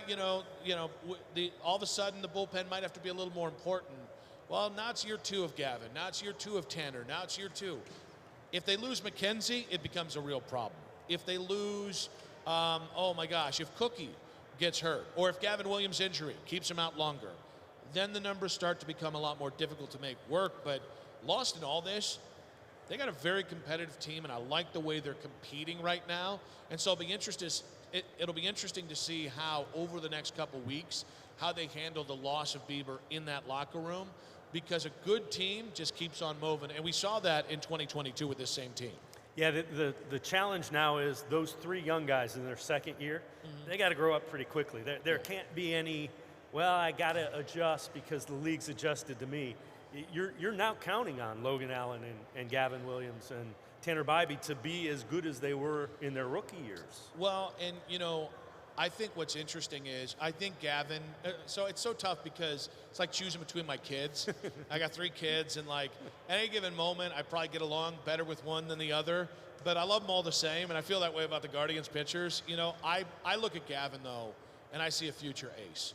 all of a sudden the bullpen might have to be a little more important. Well, now it's year 2 of Gavin. Now it's year 2 of Tanner. Now it's year 2. If they lose McKenzie, it becomes a real problem. If they lose, oh my gosh, if Cookie gets hurt, or if Gavin Williams' injury keeps him out longer, then the numbers start to become a lot more difficult to make work. But lost in all this, they got a very competitive team, and I like the way they're competing right now. And so it'll be interesting to see how, over the next couple weeks, how they handle the loss of Bieber in that locker room, because a good team just keeps on moving. And we saw that in 2022 with this same team. Yeah, the challenge now is those 3 young guys in their second year, they got to grow up pretty quickly. There can't be any, well, I got to adjust because the league's adjusted to me. You're now counting on Logan Allen and Gavin Williams and Tanner Bybee to be as good as they were in their rookie years. Well, and, I think what's interesting is I think Gavin, so it's so tough because it's like choosing between my kids. I got 3 kids, and like at any given moment, I probably get along better with one than the other, but I love them all the same, and I feel that way about the Guardians pitchers. I look at Gavin, though, and I see a future ace,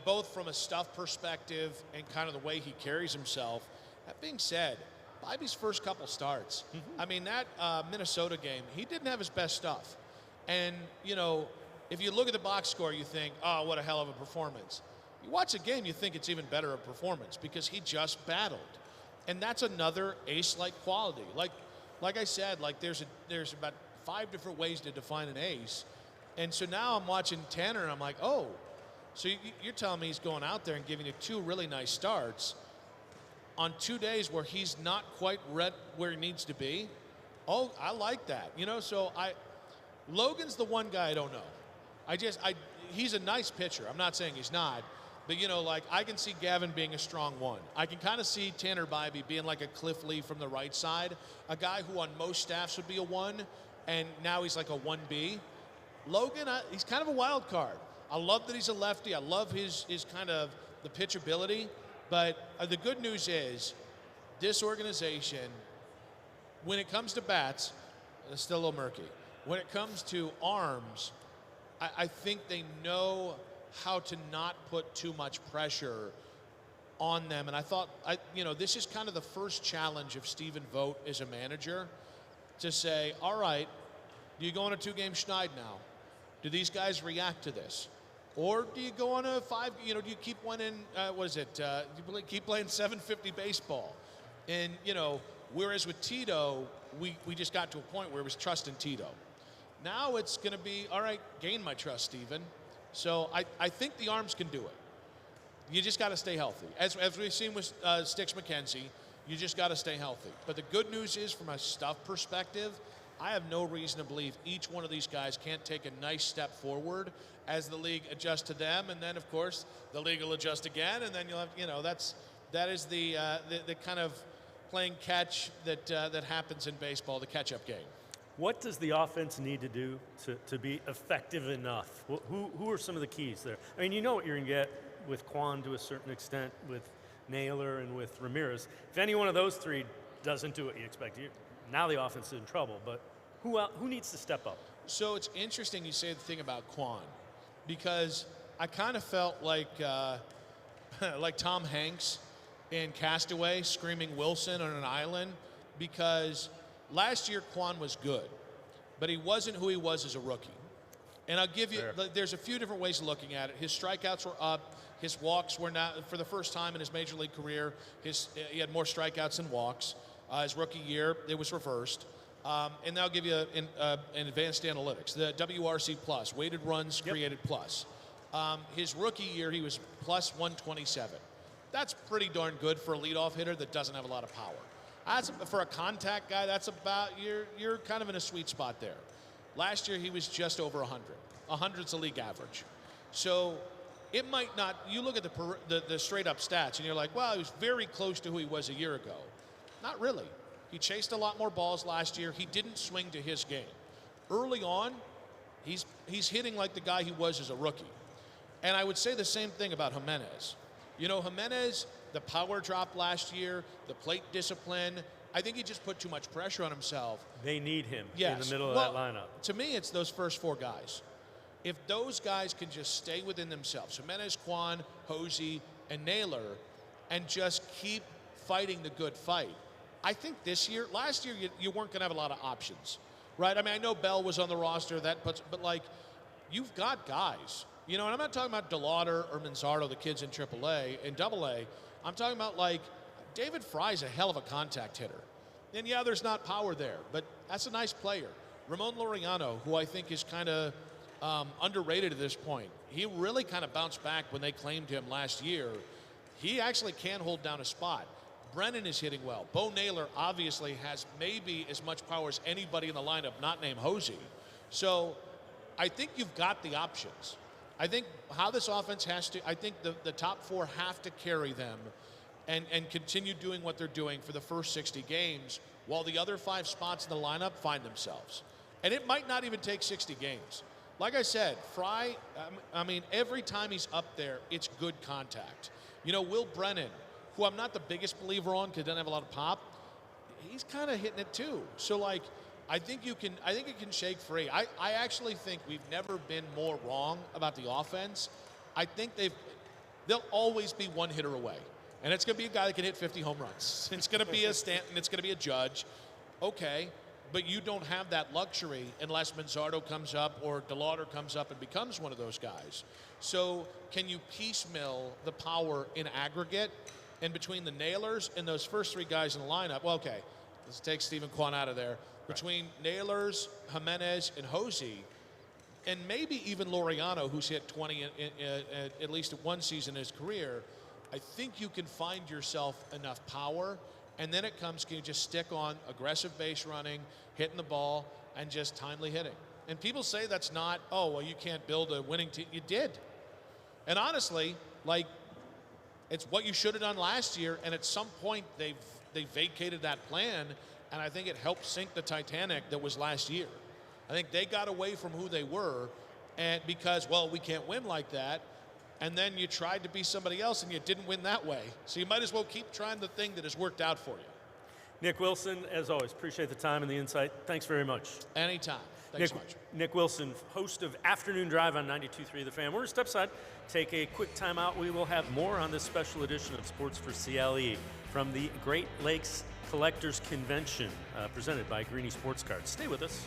both from a stuff perspective and kind of the way he carries himself. That being said, Bybee's first couple starts, I mean, that Minnesota game, he didn't have his best stuff. And, if you look at the box score, you think, oh, what a hell of a performance. You watch the game, you think it's even better a performance because he just battled. And that's another ace-like quality. Like I said, there's about 5 different ways to define an ace. And so now I'm watching Tanner, and I'm like, oh, so you're telling me he's going out there and giving you 2 really nice starts on 2 days where he's not quite where he needs to be? Oh, I like that. So Logan's the one guy I don't know. He's a nice pitcher. I'm not saying he's not. But, I can see Gavin being a strong 1. I can kind of see Tanner Bybee being like a Cliff Lee from the right side, a guy who on most staffs would be a 1, and now he's like a 1B. Logan, he's kind of a wild card. I love that he's a lefty. I love his kind of the pitchability. But the good news is this organization, when it comes to bats, it's still a little murky. When it comes to arms, I think they know how to not put too much pressure on them. And I thought, this is kind of the first challenge of Stephen Vogt as a manager to say, all right, do you go on a 2-game schneid now? Do these guys react to this? Or do you go on a 5, do you keep winning, keep playing 750 baseball? And, whereas with Tito, we just got to a point where it was trust in Tito. Now it's going to be, all right, gain my trust, Stephen. So I think the arms can do it. You just got to stay healthy. As we've seen with Sticks McKenzie, you just got to stay healthy. But the good news is, from a stuff perspective, I have no reason to believe each one of these guys can't take a nice step forward as the league adjusts to them. And then, of course, the league will adjust again. And then you'll have, that is the kind of playing catch that happens in baseball, the catch-up game. What does the offense need to do to be effective enough? Who are some of the keys there? I mean, you know what you're going to get with Quan to a certain extent, with Naylor and with Ramirez. If any one of those 3 doesn't do what you expect, now the offense is in trouble. But who needs to step up? So it's interesting you say the thing about Quan, because I kind of felt like like Tom Hanks in Castaway screaming Wilson on an island, because last year, Quan was good, but he wasn't who he was as a rookie. And I'll give you, there's a few different ways of looking at it. His strikeouts were up. His walks were not, for the first time in his major league career, he had more strikeouts than walks. His rookie year, it was reversed. And I'll give you an advanced analytics, the WRC plus, weighted runs created plus. His rookie year, he was plus 127. That's pretty darn good for a leadoff hitter that doesn't have a lot of power. For a contact guy, that's about, you're kind of in a sweet spot there. Last year, he was just over 100. 100's a league average. So it might not, you look at the straight up stats and you're like, well, he was very close to who he was a year ago. Not really. He chased a lot more balls last year. He didn't swing to his game. Early on, he's hitting like the guy he was as a rookie. And I would say the same thing about Jimenez. Jimenez, the power drop last year, the plate discipline, I think he just put too much pressure on himself. They need him in the middle of that lineup. To me, it's those first 4 guys. If those guys can just stay within themselves, Jimenez, Quan, Hosey, and Naylor, and just keep fighting the good fight, I think last year, you weren't going to have a lot of options, right? I mean, I know Bell was on the roster, but you've got guys. And I'm not talking about DeLauder or Manzardo, the kids in AAA and AA. I'm talking about, David Fry's a hell of a contact hitter. And, yeah, there's not power there, but that's a nice player. Ramon Laureano, who I think is kind of underrated at this point, he really kind of bounced back when they claimed him last year. He actually can hold down a spot. Brennan is hitting well. Bo Naylor obviously has maybe as much power as anybody in the lineup, not named Hosey. So I think you've got the options. I think how this offense has to, I think the top 4 have to carry them and continue doing what they're doing for the first 60 games while the other 5 spots in the lineup find themselves. And it might not even take 60 games. Like I said, Fry, every time he's up there, it's good contact. Will Brennan, who I'm not the biggest believer on because he doesn't have a lot of pop, he's kind of hitting it too. So, I think it can shake free. I actually think we've never been more wrong about the offense. I think they'll always be one hitter away. And it's going to be a guy that can hit 50 home runs. It's going to be a Stanton. It's going to be a Judge. Okay, but you don't have that luxury unless Manzardo comes up or DeLauder comes up and becomes one of those guys. So can you piecemeal the power in aggregate? And between the Nailers and those first 3 guys in the lineup, well, okay, let's take Stephen Quan out of there. Between Nailers, Jimenez, and Hosey, and maybe even Laureano, who's hit 20 at least one season in his career, I think you can find yourself enough power, and then it comes, can you just stick on aggressive base running, hitting the ball, and just timely hitting. And people say that's not, oh, well, you can't build a winning team. You did. And honestly, like, it's what you should have done last year, and at some point they vacated that plan, and I think it helped sink the Titanic that was last year. I think they got away from who they were, and because, well, we can't win like that, and then you tried to be somebody else and you didn't win that way. So you might as well keep trying the thing that has worked out for you. Nick Wilson, as always, appreciate the time and the insight. Thanks very much. Anytime. Thanks so much. Nick Wilson, host of Afternoon Drive on 92.3 The Fan. We're going to step aside, take a quick timeout. We will have more on this special edition of Sports for CLE from the Great Lakes Collectors Convention, presented by Greeny Sports Cards. Stay with us.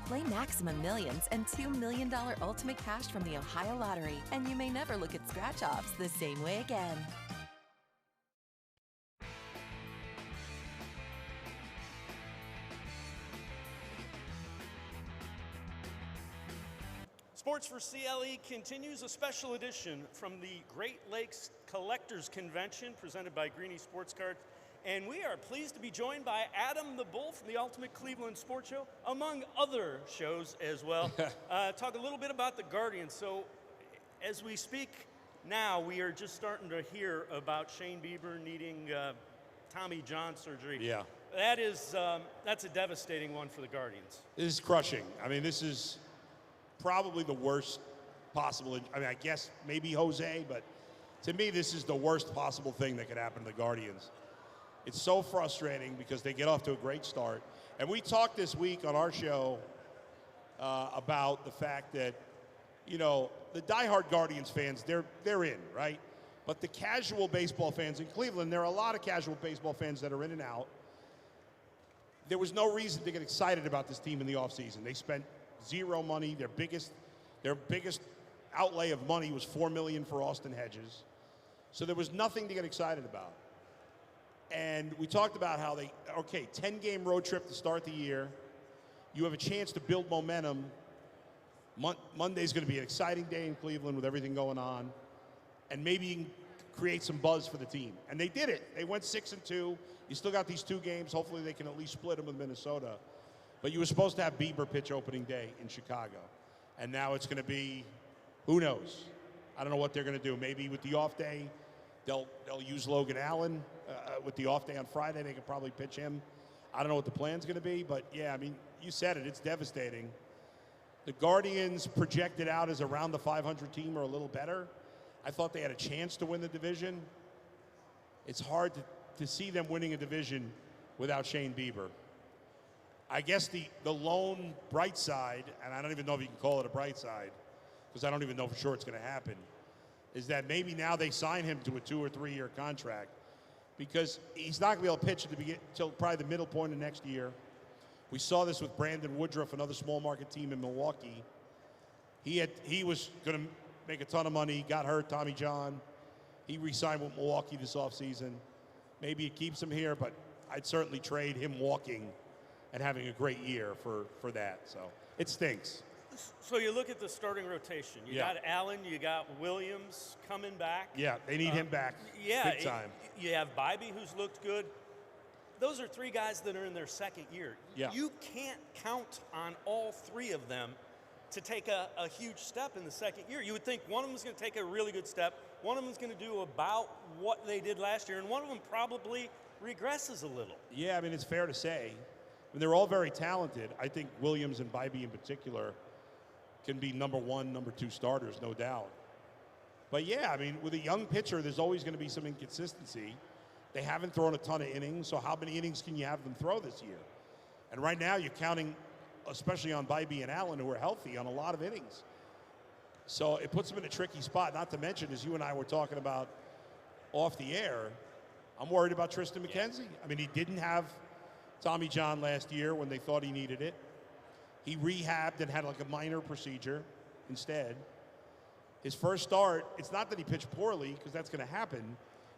Play Maximum Millions and $2 million ultimate cash from the Ohio Lottery, and you may never look at scratch-offs the same way again. Sports for CLE continues a special edition from the Great Lakes Collectors Convention presented by Greeny Sports Cards. And we are pleased to be joined by Adam the Bull from the Ultimate Cleveland Sports Show, among other shows as well. Talk a little bit about the Guardians. So as we speak now, we are just starting to hear about Shane Bieber needing Tommy John surgery. Yeah. That's a devastating one for the Guardians. This is crushing. I mean, this is probably the worst possible. I mean, I guess maybe Jose, but to me, this is the worst possible thing that could happen to the Guardians. It's so frustrating because they get off to a great start. And we talked this week on our show about the fact that, you know, the diehard Guardians fans, they're in, right? But the casual baseball fans in Cleveland, there are a lot of casual baseball fans that are in and out. There was no reason to get excited about this team in the offseason. They spent zero money. Their biggest outlay of money was $4 million for Austin Hedges. So there was nothing to get excited about. And we talked about how 10-game road trip to start the year. You have a chance to build momentum. Monday's going to be an exciting day in Cleveland with everything going on. And maybe you can create some buzz for the team. And they did it. They went 6-2. You still got these 2 games. Hopefully they can at least split them with Minnesota. But you were supposed to have Bieber pitch opening day in Chicago. And now it's going to be, who knows? I don't know what they're going to do. Maybe with the off day, they'll use Logan Allen. With the off day on Friday, they could probably pitch him. I don't know what the plan's going to be, but yeah, I mean, you said it. It's devastating. The Guardians projected out as around the 500 team or a little better. I thought they had a chance to win the division. It's hard to see them winning a division without Shane Bieber. I guess the lone bright side, and I don't even know if you can call it a bright side, because I don't even know for sure it's going to happen, is that maybe now they sign him to a 2 or 3 year contract, because he's not going to be able to pitch until probably the middle point of next year. We saw this with Brandon Woodruff, another small market team in Milwaukee. He was going to make a ton of money, got hurt, Tommy John. He re-signed with Milwaukee this offseason. Maybe it keeps him here, but I'd certainly trade him walking and having a great year for that. So it stinks. So you look at the starting rotation. You got Allen, you got Williams coming back. Yeah, they need him back. Yeah, big time. You have Bibee, who's looked good. Those are 3 guys that are in their second year. Yeah. You can't count on all 3 of them to take a huge step in the second year. You would think one of them is going to take a really good step, one of them is going to do about what they did last year, and one of them probably regresses a little. Yeah, I mean, it's fair to say. I mean, they're all very talented. I think Williams and Bibee in particular can be number 1, number 2 starters, no doubt. But yeah, I mean, with a young pitcher, there's always going to be some inconsistency. They haven't thrown a ton of innings, so how many innings can you have them throw this year? And right now, you're counting, especially on Bibee and Allen, who are healthy, on a lot of innings. So it puts them in a tricky spot, not to mention, as you and I were talking about off the air, I'm worried about Tristan McKenzie. I mean, he didn't have Tommy John last year when they thought he needed it. He rehabbed and had like a minor procedure instead. His first start, it's not that he pitched poorly, because that's going to happen.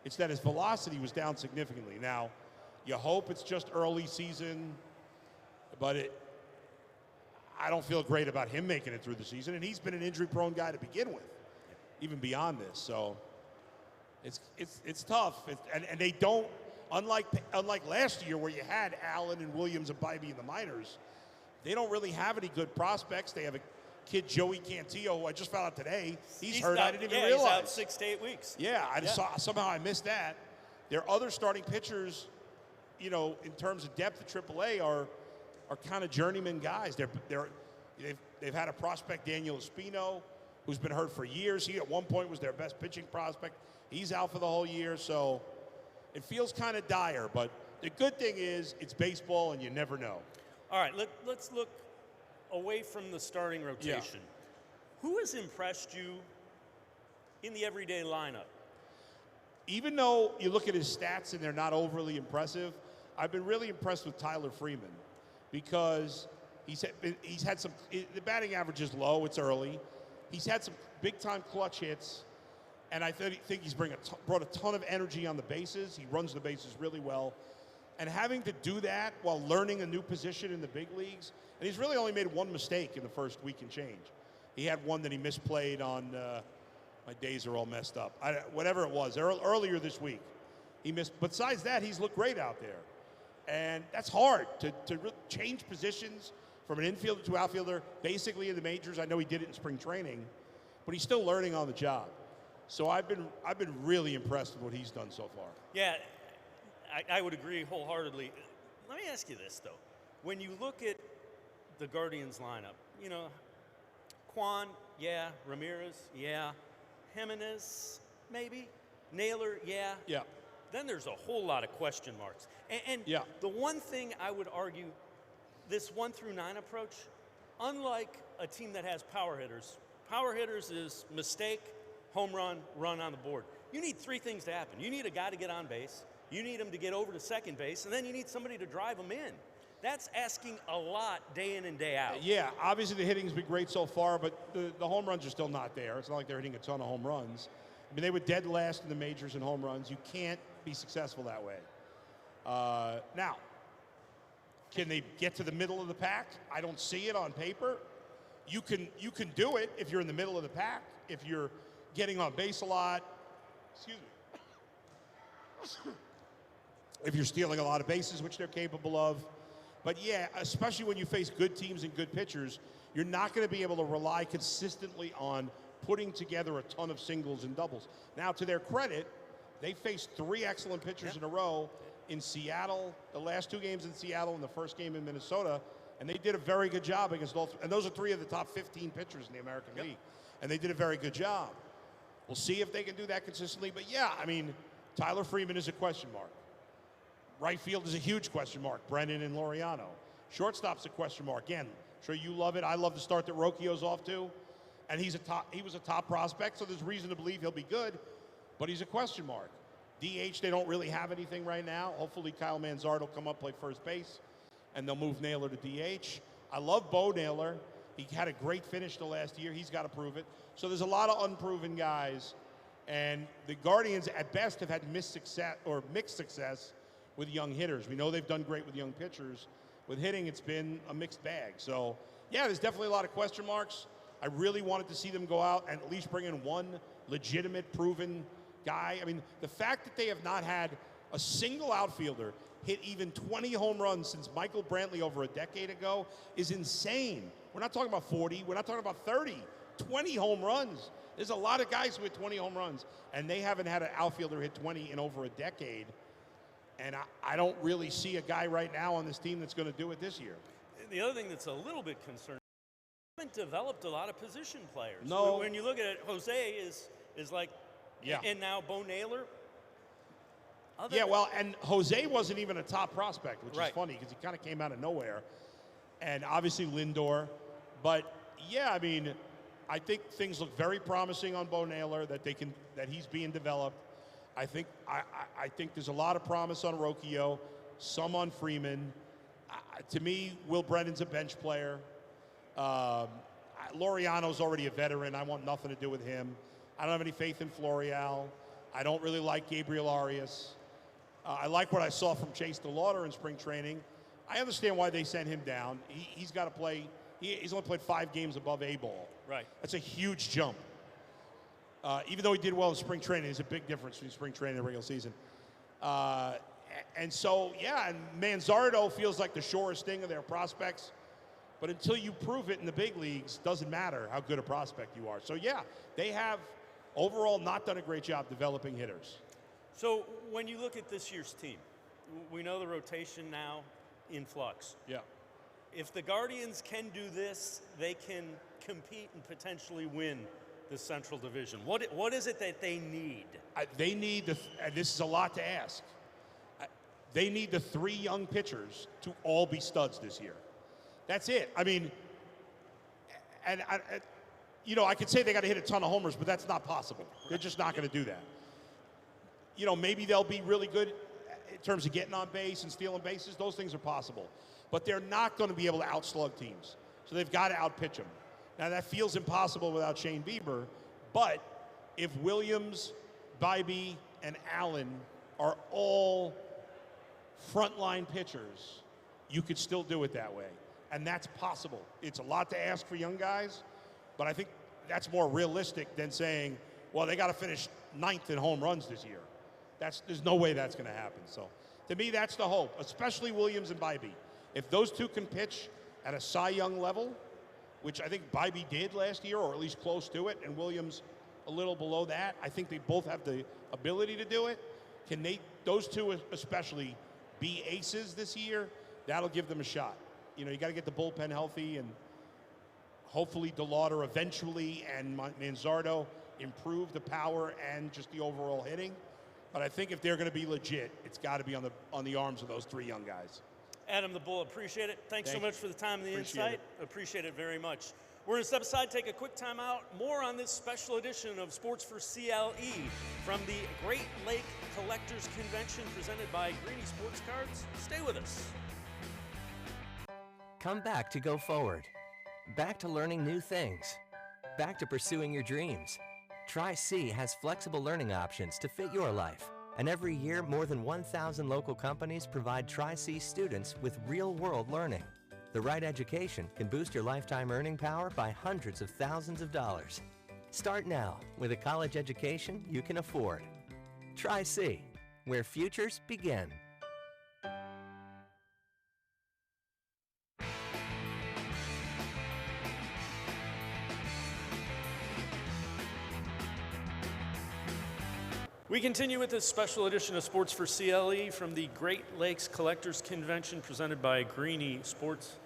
It's that his velocity was down significantly. Now, you hope it's just early season, but I don't feel great about him making it through the season. And he's been an injury-prone guy to begin with, even beyond this. So it's tough. And they don't, unlike last year where you had Allen and Williams and Bybee in the minors, they don't really have any good prospects. They have a kid, Joey Cantillo, who I just found out today. He's hurt. I didn't even realize. He's out 6 to 8 weeks. Yeah, somehow I missed that. Their other starting pitchers, you know, in terms of depth at AAA are kind of journeyman guys. They've had a prospect, Daniel Espino, who's been hurt for years. He at one point was their best pitching prospect. He's out for the whole year, so it feels kind of dire. But the good thing is it's baseball, and you never know. All right, let's look away from the starting rotation. Yeah. Who has impressed you in the everyday lineup? Even though you look at his stats and they're not overly impressive, I've been really impressed with Tyler Freeman, because he's had some, the batting average is low, it's early. He's had some big-time clutch hits, and I think he's brought a ton of energy on the bases. He runs the bases really well. And having to do that while learning a new position in the big leagues, and he's really only made one mistake in the first week and change. He had one that he misplayed on, my days are all messed up, whatever it was, earlier this week. He missed. Besides that, he's looked great out there. And that's hard, to change positions from an infielder to outfielder, basically in the majors. I know he did it in spring training, but he's still learning on the job. So I've been really impressed with what he's done so far. Yeah, I would agree wholeheartedly. Let me ask you this, though. When you look at the Guardians lineup, you know, Quan, yeah. Ramirez, yeah. Jimenez, maybe. Naylor, yeah. Yeah. Then there's a whole lot of question marks. And yeah. The one thing I would argue, this 1 through 9 approach, unlike a team that has power hitters is mistake, home run, run on the board. You need 3 things to happen. You need a guy to get on base. You need him to get over to second base, and then you need somebody to drive him in. That's asking a lot day in and day out. Yeah, obviously the hitting's been great so far, but the home runs are still not there. It's not like they're hitting a ton of home runs. I mean, they were dead last in the majors in home runs. You can't be successful that way. Now, can they get to the middle of the pack? I don't see it on paper. You can do it if you're in the middle of the pack, if you're getting on base a lot. Excuse me. If you're stealing a lot of bases, which they're capable of. But yeah, especially when you face good teams and good pitchers, you're not going to be able to rely consistently on putting together a ton of singles and doubles. Now, to their credit, they faced 3 excellent pitchers in a row in Seattle, the last 2 games in Seattle and the first game in Minnesota, and they did a very good job against all. And those are 3 of the top 15 pitchers in the American League, and they did a very good job. We'll see if they can do that consistently. But yeah, I mean, Tyler Freeman is a question mark. Right field is a huge question mark, Brennan and Laureano. Shortstop's a question mark. Again, I'm sure you love it. I love the start that Rocchio's off to. And he was a top prospect, so there's reason to believe he'll be good, but he's a question mark. DH, they don't really have anything right now. Hopefully Kyle Manzard will come up, play first base, and they'll move Naylor to DH. I love Bo Naylor. He had a great finish the last year. He's got to prove it. So there's a lot of unproven guys, and the Guardians at best have had mixed success with young hitters. We know they've done great with young pitchers. With hitting, it's been a mixed bag. So, yeah, there's definitely a lot of question marks. I really wanted to see them go out and at least bring in one legitimate, proven guy. I mean, the fact that they have not had a single outfielder hit even 20 home runs since Michael Brantley over a decade ago is insane. We're not talking about 40. We're not talking about 30. 20 home runs. There's a lot of guys who hit 20 home runs, and they haven't had an outfielder hit 20 in over a decade. And I don't really see a guy right now on this team that's going to do it this year. The other thing that's a little bit concerning, they haven't developed a lot of position players. No. When you look at it, Jose is like, yeah. And now Bo Naylor. Yeah, well, and Jose wasn't even a top prospect, which right. is funny because he kind of came out of nowhere. And obviously Lindor. But, yeah, I mean, I think things look very promising on Bo Naylor, that he's being developed. I think there's a lot of promise on Rocchio, some on Freeman. To me, Will Brennan's a bench player. Laureano's already a veteran. I want nothing to do with him. I don't have any faith in Florial. I don't really like Gabriel Arias. I like what I saw from Chase DeLauder in spring training. I understand why they sent him down. He's got to play. He's only played 5 games above A ball. Right. That's a huge jump. Even though he did well in spring training, there's a big difference between spring training and regular season. And so, yeah, and Manzardo feels like the surest thing of their prospects. But until you prove it in the big leagues, doesn't matter how good a prospect you are. So, yeah, they have overall not done a great job developing hitters. So when you look at this year's team, we know the rotation now in flux. Yeah. If the Guardians can do this, they can compete and potentially win the Central Division. What is it that they need? They need, and this is a lot to ask, they need the 3 young pitchers to all be studs this year. That's it. I mean, and I could say they got to hit a ton of homers, but that's not possible. They're just not going to do that. Maybe they'll be really good in terms of getting on base and stealing bases. Those things are possible. But they're not going to be able to outslug teams. So they've got to outpitch them. Now, that feels impossible without Shane Bieber, but if Williams, Bybee, and Allen are all frontline pitchers, you could still do it that way. And that's possible. It's a lot to ask for young guys, but I think that's more realistic than saying, well, they got to finish 9th in home runs this year. There's no way that's going to happen. So to me, that's the hope, especially Williams and Bybee. If those two can pitch at a Cy Young level, which I think Bybee did last year, or at least close to it, and Williams a little below that, I think they both have the ability to do it. Can those two especially, be aces this year? That'll give them a shot. You got to get the bullpen healthy, and hopefully DeLauder eventually and Manzardo improve the power and just the overall hitting. But I think if they're going to be legit, it's got to be on the arms of those 3 young guys. Adam the Bull, appreciate it. Thanks so much for the time and the insight. Appreciate it very much. We're going to step aside, take a quick time out. More on this special edition of Sports4CLE from the Great Lake Collectors Convention presented by Greeny Sports Cards. Stay with us. Come back to go forward. Back to learning new things. Back to pursuing your dreams. Tri-C has flexible learning options to fit your life. And every year, more than 1,000 local companies provide Tri-C students with real-world learning. The right education can boost your lifetime earning power by hundreds of thousands of dollars. Start now with a college education you can afford. Tri-C, where futures begin. We continue with this special edition of Sports4CLE from the Great Lakes Collectors Convention presented by Greeny Sports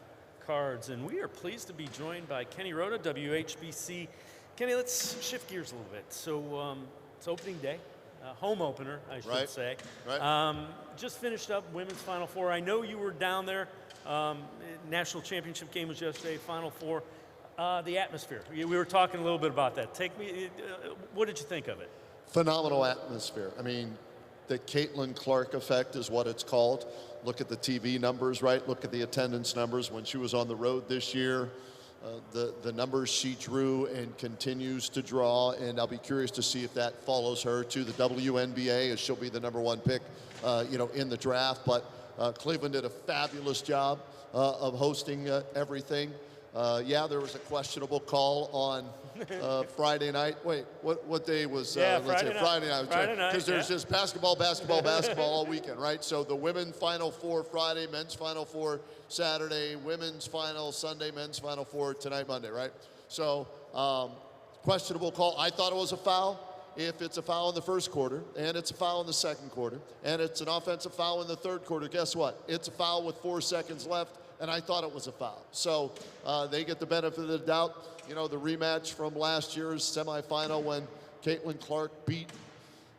Cards. And we are pleased to be joined by Kenny Roda, WHBC. Kenny, let's shift gears a little bit. So it's opening day, home opener, I should say. Right. Just finished up Women's Final Four. I know you were down there. National Championship game was yesterday, Final Four. The atmosphere, we were talking a little bit about that. What did you think of it? Phenomenal atmosphere. I mean, the Caitlin Clark effect is what it's called. Look at the TV numbers, right? Look at the attendance numbers when she was on the road this year. The numbers she drew and continues to draw, and I'll be curious to see if that follows her to the WNBA, as she'll be the #1 pick, in the draft. But Cleveland did a fabulous job of hosting everything. Yeah, there was a questionable call on Friday night. Wait, what day was? Friday night. Friday night. Because there's yeah. just basketball all weekend, right? So the women's Final Four Friday, men's Final Four Saturday, women's final Sunday, men's Final Four tonight, Monday, right? So questionable call. I thought it was a foul. If it's a foul in the first quarter, and it's a foul in the second quarter, and it's an offensive foul in the third quarter, guess what? It's a foul with 4 seconds left. And I thought it was a foul. So they get the benefit of the doubt. The rematch from last year's semifinal when Caitlin Clark beat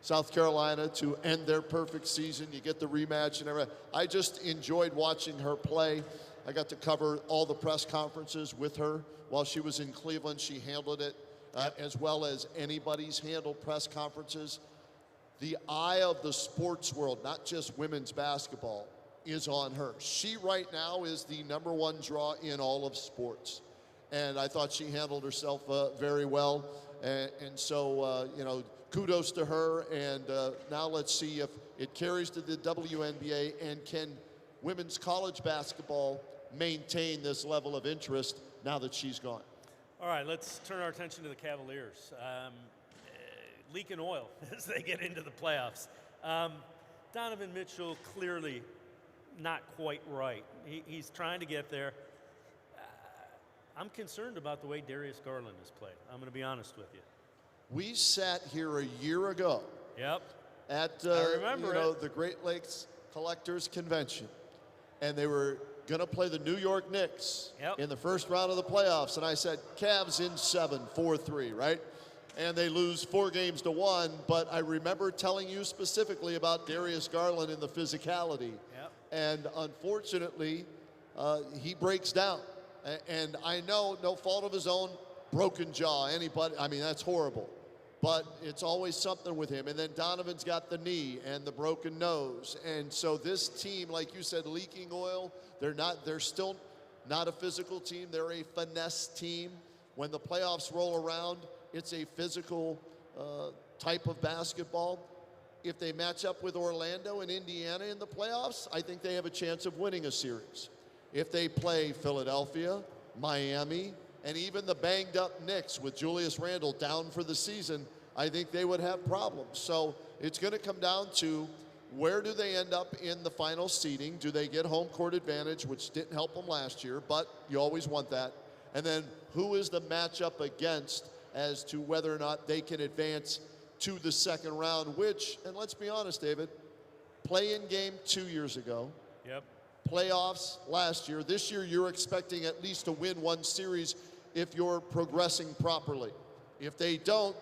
South Carolina to end their perfect season. You get the rematch and everything. I just enjoyed watching her play. I got to cover all the press conferences with her while she was in Cleveland. She handled it as well as anybody's handled press conferences. the eye of the sports world, not just women's basketball, is on her. She right now is the #1 draw in all of sports. And I thought she handled herself very well. And so, kudos to her. And now let's see if it carries to the WNBA, and can women's college basketball maintain this level of interest now that she's gone. All right, let's turn our attention to the Cavaliers. Leaking oil as they get into the playoffs. Donovan Mitchell clearly not quite right. He's trying to get there. I'm concerned about the way Darius Garland has played. I'm going to be honest with you. We sat here a year ago. Yep. At I remember the Great Lakes Collectors Convention, and they were going to play the New York Knicks in the first round of the playoffs, and I said Cavs in 7, 4-3, right? And they lose 4-1, but I remember telling you specifically about Darius Garland and the physicality. Yep. And unfortunately, he breaks down. And I know, no fault of his own, broken jaw, anybody, I mean, that's horrible. But it's always something with him. And then Donovan's got the knee and the broken nose. And so this team, like you said, leaking oil, they're still not a physical team. They're a finesse team. When the playoffs roll around, it's a physical type of basketball. If they match up with Orlando and Indiana in the playoffs, I think they have a chance of winning a series. If they play Philadelphia, Miami, and even the banged-up Knicks with Julius Randle down for the season, I think they would have problems. So it's going to come down to where do they end up in the final seeding? Do they get home court advantage, which didn't help them last year, but you always want that. And then who is the matchup against as to whether or not they can advance to the second round, which, and let's be honest, David, play-in game 2 years ago. Yep. Playoffs last year. This year, you're expecting at least to win one series if you're progressing properly. If they don't,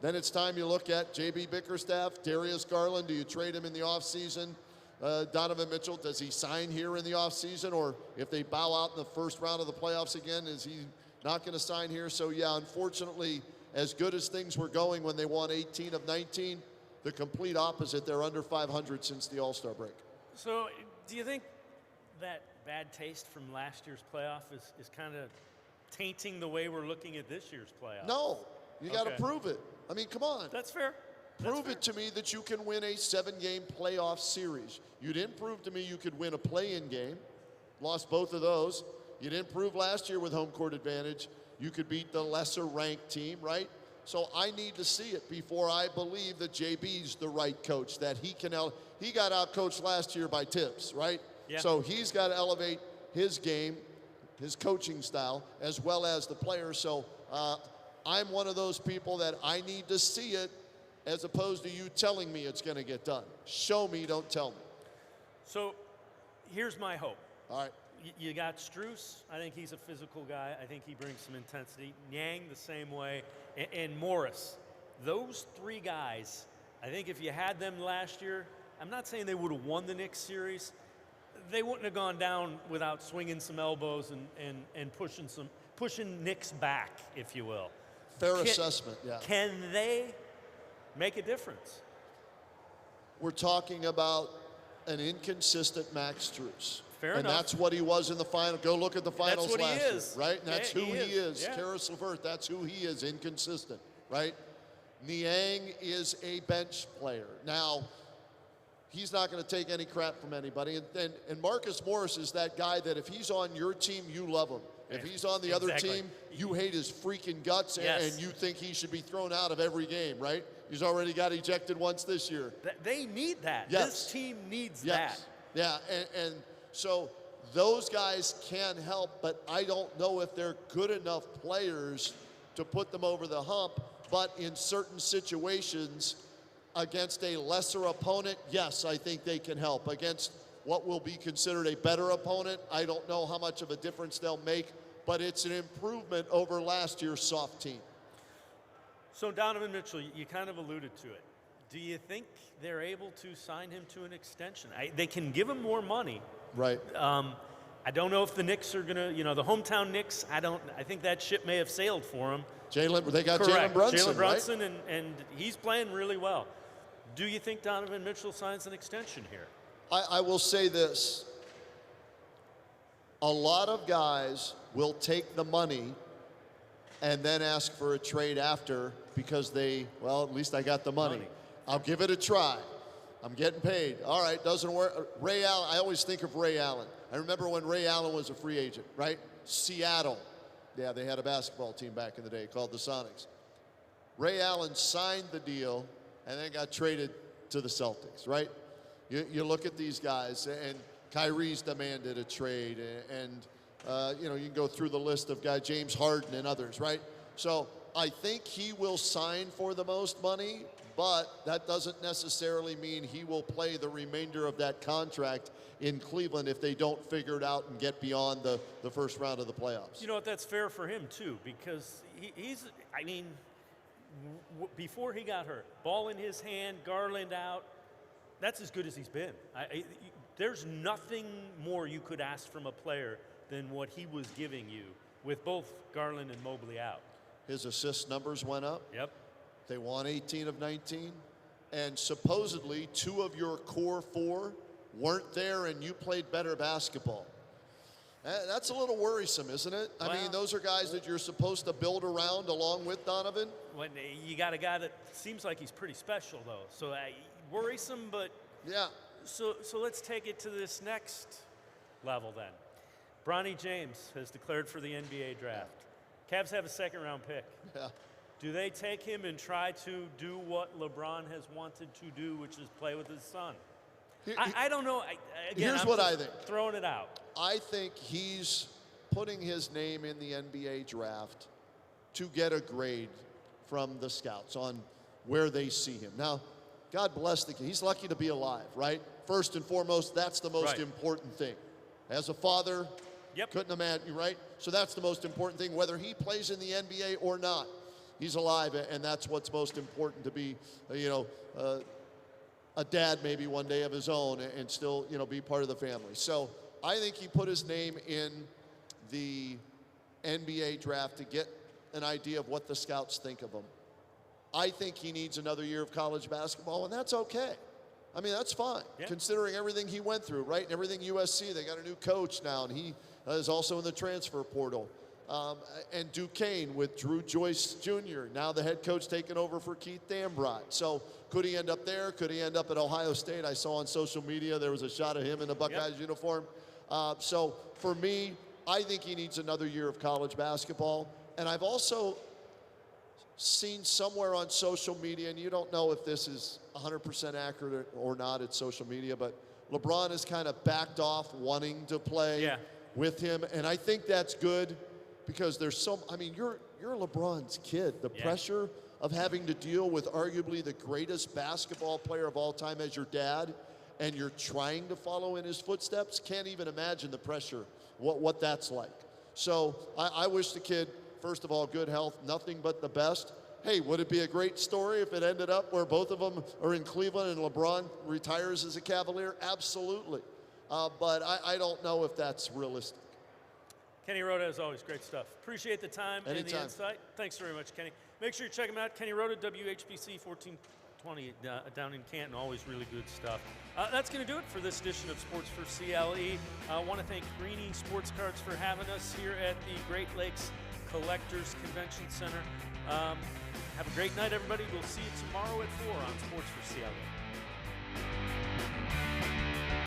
then it's time you look at J.B. Bickerstaff, Darius Garland. Do you trade him in the offseason? Donovan Mitchell, does he sign here in the offseason? Or if they bow out in the first round of the playoffs again, is he not going to sign here? So, yeah, unfortunately, as good as things were going when they won 18 of 19, the complete opposite. They're under 500 since the All-Star break. So do you think that bad taste from last year's playoff is kind of tainting the way we're looking at this year's playoff? No, you got to prove it. I mean, come on. That's fair. Prove it to me that you can win a 7-game playoff series. You didn't prove to me you could win a play-in game. Lost both of those. You didn't prove last year with home court advantage you could beat the lesser-ranked team, right? So I need to see it before I believe that JB's the right coach, that he can he got out-coached last year by Tibbs, right? Yeah. So he's got to elevate his game, his coaching style, as well as the players. So I'm one of those people that I need to see it as opposed to you telling me it's going to get done. Show me, don't tell me. So here's my hope. All right. You got Strus. I think he's a physical guy. I think he brings some intensity. Niang the same way. And Morris. Those three guys, I think if you had them last year, I'm not saying they would have won the Knicks series. They wouldn't have gone down without swinging some elbows and pushing Knicks back, if you will. Fair assessment, yeah. Can they make a difference? We're talking about an inconsistent Max Strus. Fair and enough. that's what he was in the final. Go look at the finals That's what last he is. year, right? And that's who he is. Yeah. Karis LeVert, that's who he is, inconsistent, right? Niang is a bench player. Now, he's not going to take any crap from anybody. And Marcus Morris is that guy that if he's on your team, you love him. If he's on the other team, you hate his freaking guts, and you think he should be thrown out of every game, right? He's already got ejected once this year. They need that. Yes. This team needs Yes. that. Yeah, and so those guys can help, but I don't know if they're good enough players to put them over the hump. But in certain situations, against a lesser opponent, yes, I think they can help. Against what will be considered a better opponent, I don't know how much of a difference they'll make, but it's an improvement over last year's soft team. So Donovan Mitchell, you kind of alluded to it. Do you think they're able to sign him to an extension? They can give him more money. Right. I don't know if the Knicks are going to, the hometown Knicks, I think that ship may have sailed for him. They got Correct. Jalen Brunson, Jalen Brunson, right? and he's playing really well. Do you think Donovan Mitchell signs an extension here? I will say this. A lot of guys will take the money and then ask for a trade after because well, at least I got the money. I'll give it a try. I'm getting paid. All right, doesn't work. Ray Allen, I always think of Ray Allen. I remember when Ray Allen was a free agent, right? Seattle. Yeah, they had a basketball team back in the day called the Sonics. Ray Allen signed the deal and then got traded to the Celtics, right? You look at these guys, and Kyrie's demanded a trade, and you can go through the list of guys, James Harden and others, right? So I think he will sign for the most money, but that doesn't necessarily mean he will play the remainder of that contract in Cleveland if they don't figure it out and get beyond the first round of the playoffs. You know what, that's fair for him too, because before he got hurt, ball in his hand, Garland out, that's as good as he's been. There's nothing more you could ask from a player than what he was giving you with both Garland and Mobley out. His assist numbers went up. Yep. They won 18 of 19. And supposedly 2 of your core 4 weren't there and you played better basketball. That's a little worrisome, isn't it? I mean, those are guys that you're supposed to build around along with Donovan. When you got a guy that seems like he's pretty special, though. So worrisome, but yeah. So let's take it to this next level then. Bronny James has declared for the NBA draft. Cavs have a second-round pick. Yeah. Do they take him and try to do what LeBron has wanted to do, which is play with his son? I don't know. Here's what I think. Throwing it out. I think he's putting his name in the NBA draft to get a grade from the scouts on where they see him. Now, God bless the kid. He's lucky to be alive, right? First and foremost, that's the most important thing. As a father, couldn't imagine, right? So that's the most important thing, whether he plays in the NBA or not. He's alive, and that's what's most important, to be, a dad maybe one day of his own and still, be part of the family. So I think he put his name in the NBA draft to get an idea of what the scouts think of him. I think he needs another year of college basketball, and that's okay. I mean, that's fine, considering everything he went through, right? And everything USC, they got a new coach now, and he is also in the transfer portal. And Duquesne with Drew Joyce Jr., now the head coach taking over for Keith Dambrot. So could he end up there? Could he end up at Ohio State? I saw on social media there was a shot of him in a Buckeyes uniform. So for me, I think he needs another year of college basketball. And I've also seen somewhere on social media, and you don't know if this is 100% accurate or not, it's social media, but LeBron has kind of backed off wanting to play with him. And I think that's good because there's you're LeBron's kid. The pressure of having to deal with arguably the greatest basketball player of all time as your dad, and you're trying to follow in his footsteps, can't even imagine the pressure, what that's like. So I wish the kid, first of all, good health, nothing but the best. Hey, would it be a great story if it ended up where both of them are in Cleveland and LeBron retires as a Cavalier? Absolutely. But I don't know if that's realistic. Kenny Roda, as always, great stuff. Appreciate the time and the insight. Thanks very much, Kenny. Make sure you check him out. Kenny Roda, WHBC 1420 down in Canton. Always really good stuff. That's going to do it for this edition of Sports4CLE. I want to thank Greeny Sports Cards for having us here at the Great Lakes Collectors Convention Center. Have a great night, everybody. We'll see you tomorrow at 4 on Sports4CLE.